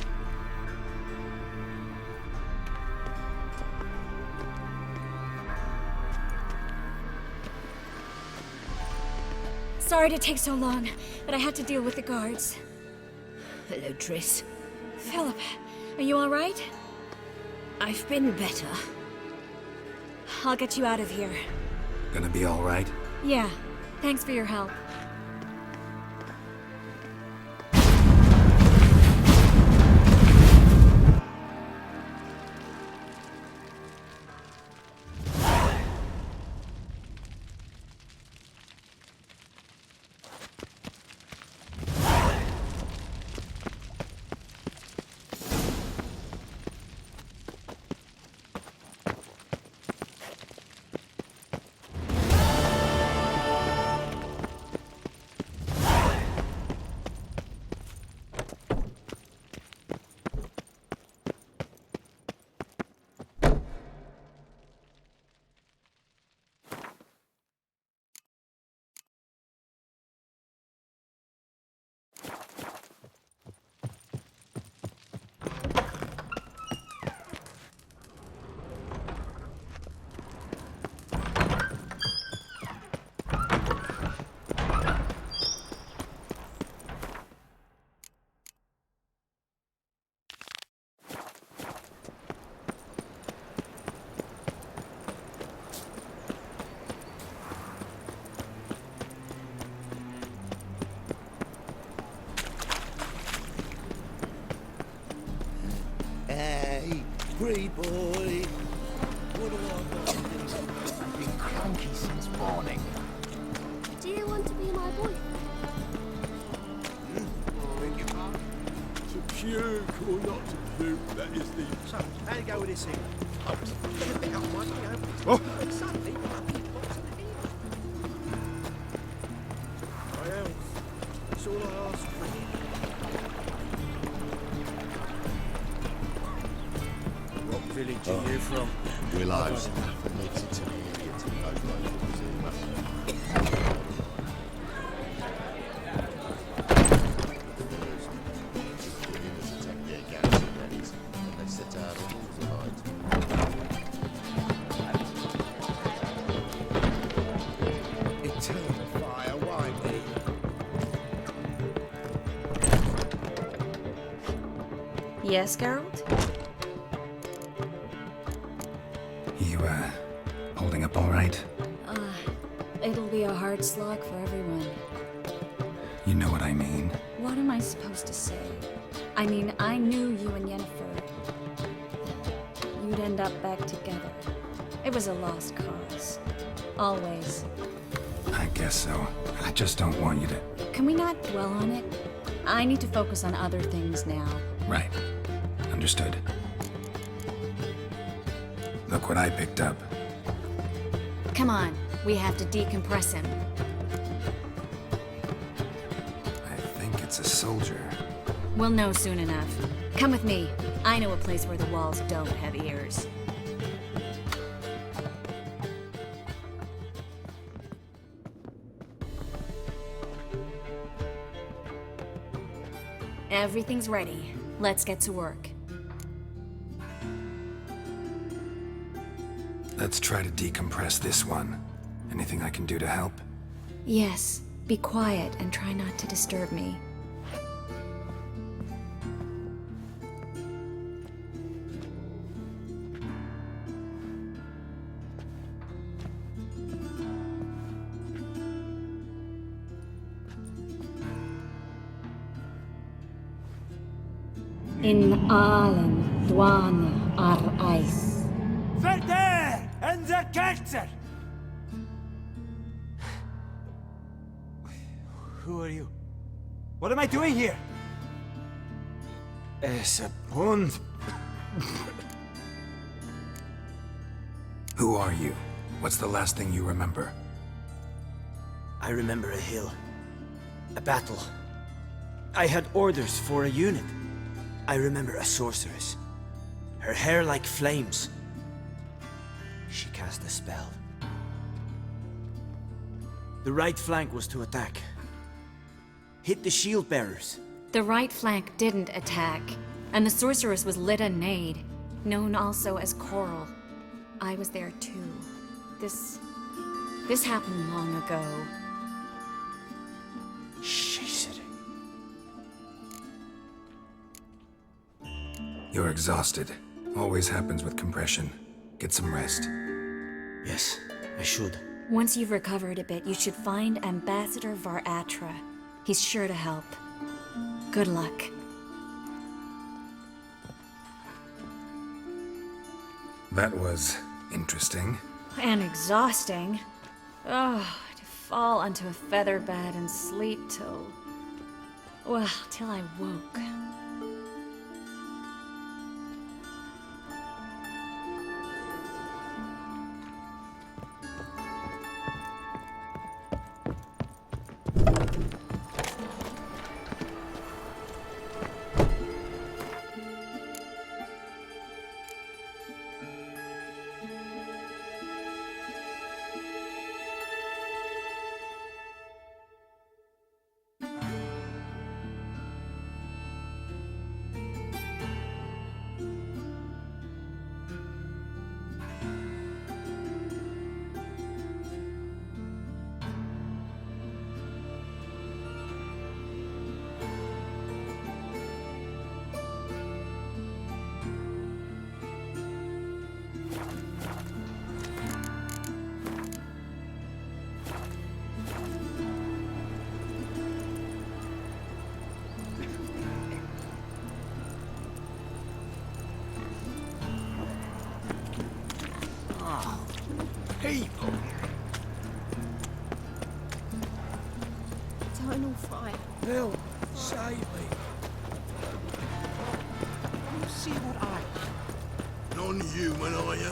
Sorry to take so long, but I had to deal with the guards. Hello, Triss. Philip, are you all right? I've been better. I'll get you out of here. Gonna be all right? Yeah. Thanks for your help. Free boy. What do I got? I've been cranky since morning. Do you want to be my boyfriend? To puke or not to puke, that is the... So, how you go with this thing? Oh, get a bit up, Mike. Oh. Suddenly, my health. That's all I ask for. What village are you from? Willows. Eternal fire, why me? Yes, Geralt? You, holding up all right? It'll be a hard slog for everyone. You know what I mean. What am I supposed to say? I mean, I knew you and Yennefer. You'd end up back together. It was a lost cause. Always. I guess so. I just don't want you to... Can we not dwell on it? I need to focus on other things now. Right. Understood. Look what I picked up. Come on, we have to decompress him. I think it's a soldier. We'll know soon enough. Come with me. I know a place where the walls don't have ears. Everything's ready. Let's get to work. Let's try to decompress this one. Anything I can do to help? Yes, be quiet and try not to disturb me. In Allen, Dwana, ar Eis. Verder and the Kelter! Who are you? What am I doing here? Es a Hund. Who are you? What's the last thing you remember? I remember a hill. A battle. I had orders for a unit. I remember a sorceress. Her hair like flames. She cast a spell. The right flank was to attack. Hit the shield bearers. The right flank didn't attack, and the sorceress was Lyda Nade, known also as Coral. I was there too. This happened long ago. You're exhausted. Always happens with compression. Get some rest. Yes, I should. Once you've recovered a bit, you should find Ambassador Var-Atra. He's sure to help. Good luck. That was interesting. And exhausting. Oh, to fall onto a feather bed and sleep till... well, till I woke. people. Eternal fire. Help, save me. You see what I... Non-human, are you?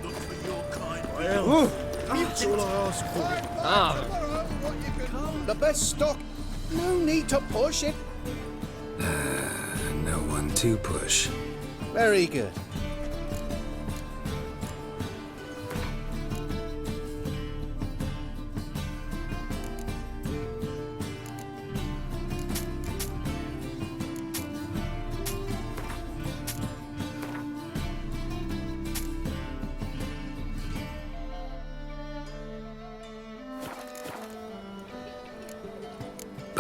Look for your kind. Well, that's all I ask for. Ah, The best stock. No need to push it. No one to push. Very good.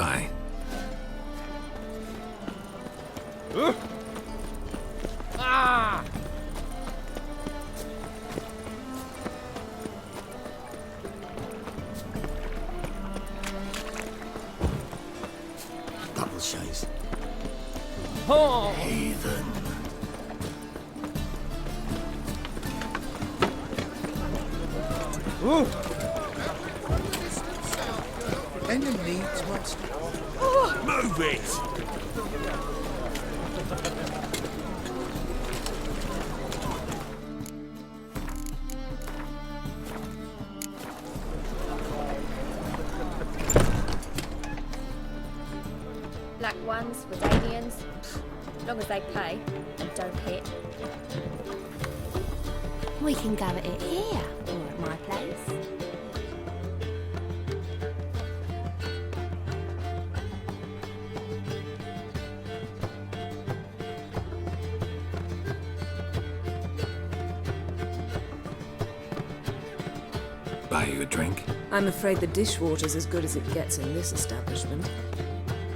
Bye. ah! Double chase. Oh! Heathen. Enemy must... Move it! Black ones with aliens, as long as they pay and don't hit. We can go at it here, or at my place. Buy you a drink? I'm afraid the dishwater's as good as it gets in this establishment.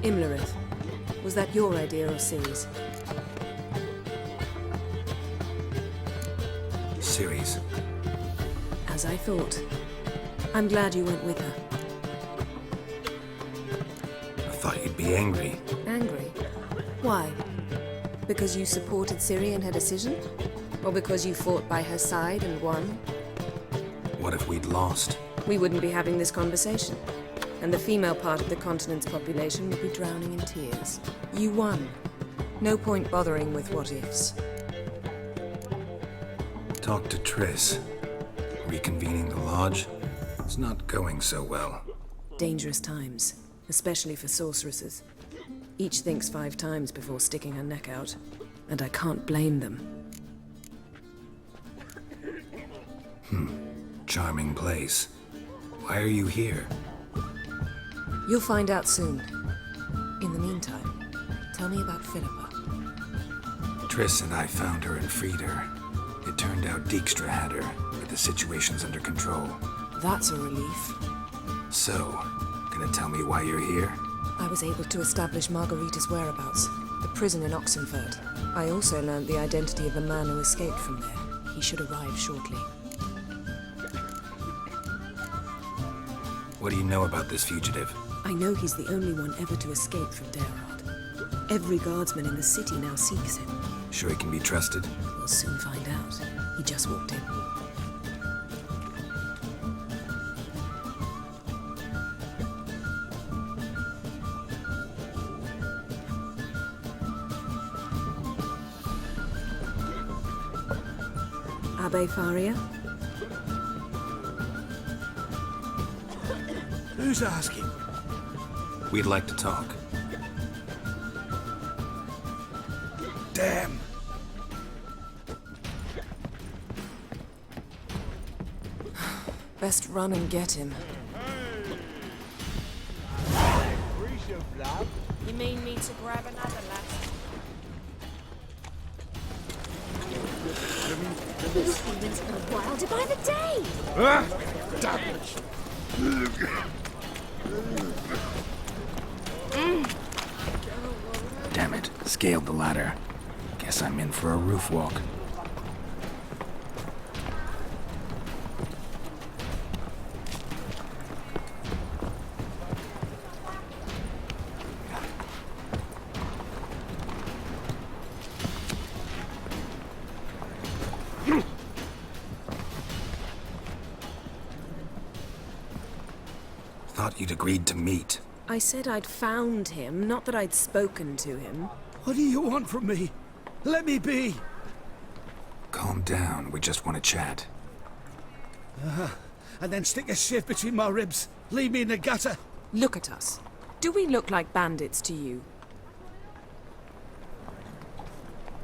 Imlerith, was that your idea or Ciri's? Ciri's. As I thought. I'm glad you went with her. I thought you'd be angry. Angry? Why? Because you supported Ciri in her decision? Or because you fought by her side and won? What if we'd lost? We wouldn't be having this conversation. And the female part of the continent's population would be drowning in tears. You won. No point bothering with what-ifs. Talk to Triss. Reconvening the lodge? It's not going so well. Dangerous times, especially for sorceresses. Each thinks 5 times before sticking her neck out, and I can't blame them. Charming place. Why are you here? You'll find out soon. In the meantime, tell me about Philippa. Triss and I found her and freed her. It turned out Dijkstra had her, but the situation's under control. That's a relief. So, gonna tell me why you're here? I was able to establish Margarita's whereabouts, the prison in Oxenfurt. I also learned the identity of the man who escaped from there. He should arrive shortly. What do you know about this fugitive? I know he's the only one ever to escape from Daerard. Every guardsman in the city now seeks him. Sure he can be trusted? We'll soon find out. He just walked in. Abbe Faria? Who's asking? We'd like to talk. Damn! Best run and get him. You mean me to grab another lass? These humans go wilder by the day! Damn it, scaled the ladder. Guess I'm in for a roof walk. thought you'd agreed to meet. I said I'd found him, not that I'd spoken to him. What do you want from me? Let me be! Calm down, we just want to chat. And then stick a shiv between my ribs. Leave me in the gutter. Look at us. Do we look like bandits to you?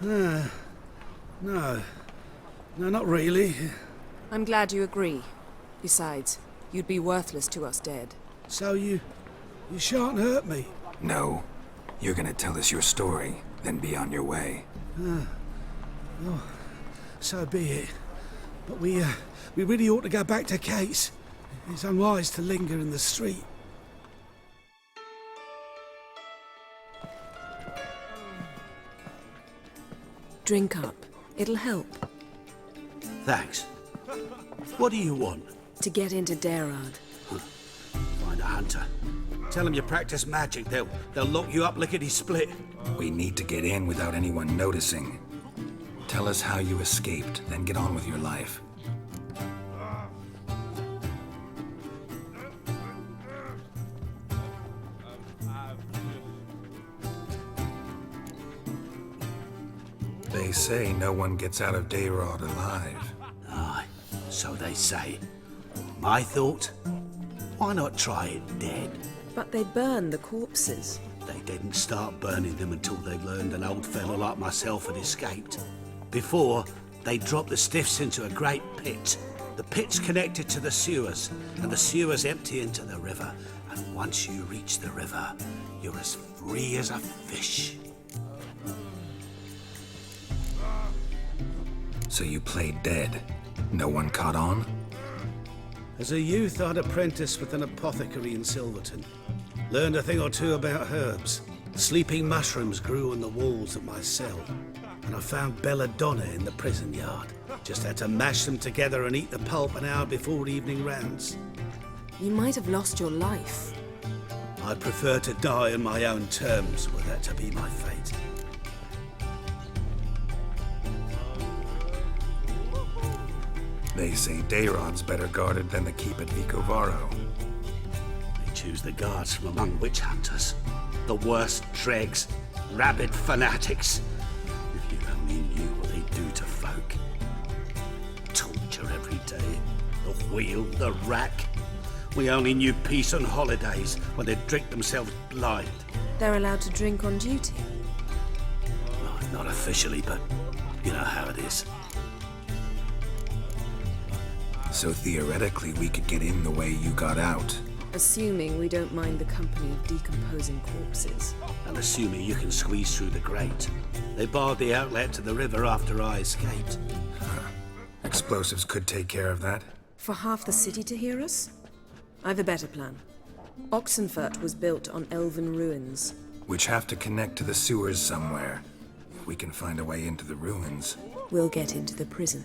No. No, not really. I'm glad you agree. Besides, you'd be worthless to us dead. So you shan't hurt me? No. You're gonna tell us your story, then be on your way. Oh, so be it. But we really ought to go back to Kate's. It's unwise to linger in the street. Drink up. It'll help. Thanks. What do you want? To get into Daerad. Find a hunter. Tell them you practice magic. They'll lock you up lickety-split. We need to get in without anyone noticing. Tell us how you escaped, then get on with your life. They say no one gets out of Daerad alive. Aye, so they say. My thought? Why not try it dead? But they burn the corpses. They didn't start burning them until they learned an old fellow like myself had escaped. Before, they dropped the stiffs into a great pit. The pit's connected to the sewers, and the sewers empty into the river. And once you reach the river, you're as free as a fish. So you played dead. No one caught on? As a youth, I'd apprenticed with an apothecary in Silverton. Learned a thing or two about herbs. Sleeping mushrooms grew on the walls of my cell. And I found belladonna in the prison yard. Just had to mash them together and eat the pulp an hour before evening rounds. You might have lost your life. I'd prefer to die on my own terms, were that to be my fate. They say Daerad's better guarded than the keep at Vicovaro. They choose the guards from among witch hunters. The worst dregs, rabid fanatics. If you only knew what they do to folk. Torture every day. The wheel, the rack. We only knew peace on holidays when they'd drink themselves blind. They're allowed to drink on duty? Well, not officially, but you know how it is. So theoretically, we could get in the way you got out. Assuming we don't mind the company of decomposing corpses. And assuming you can squeeze through the grate. They barred the outlet to the river after I escaped. Explosives could take care of that. For half the city to hear us? I've a better plan. Oxenfurt was built on elven ruins. Which have to connect to the sewers somewhere. If we can find a way into the ruins. We'll get into the prison.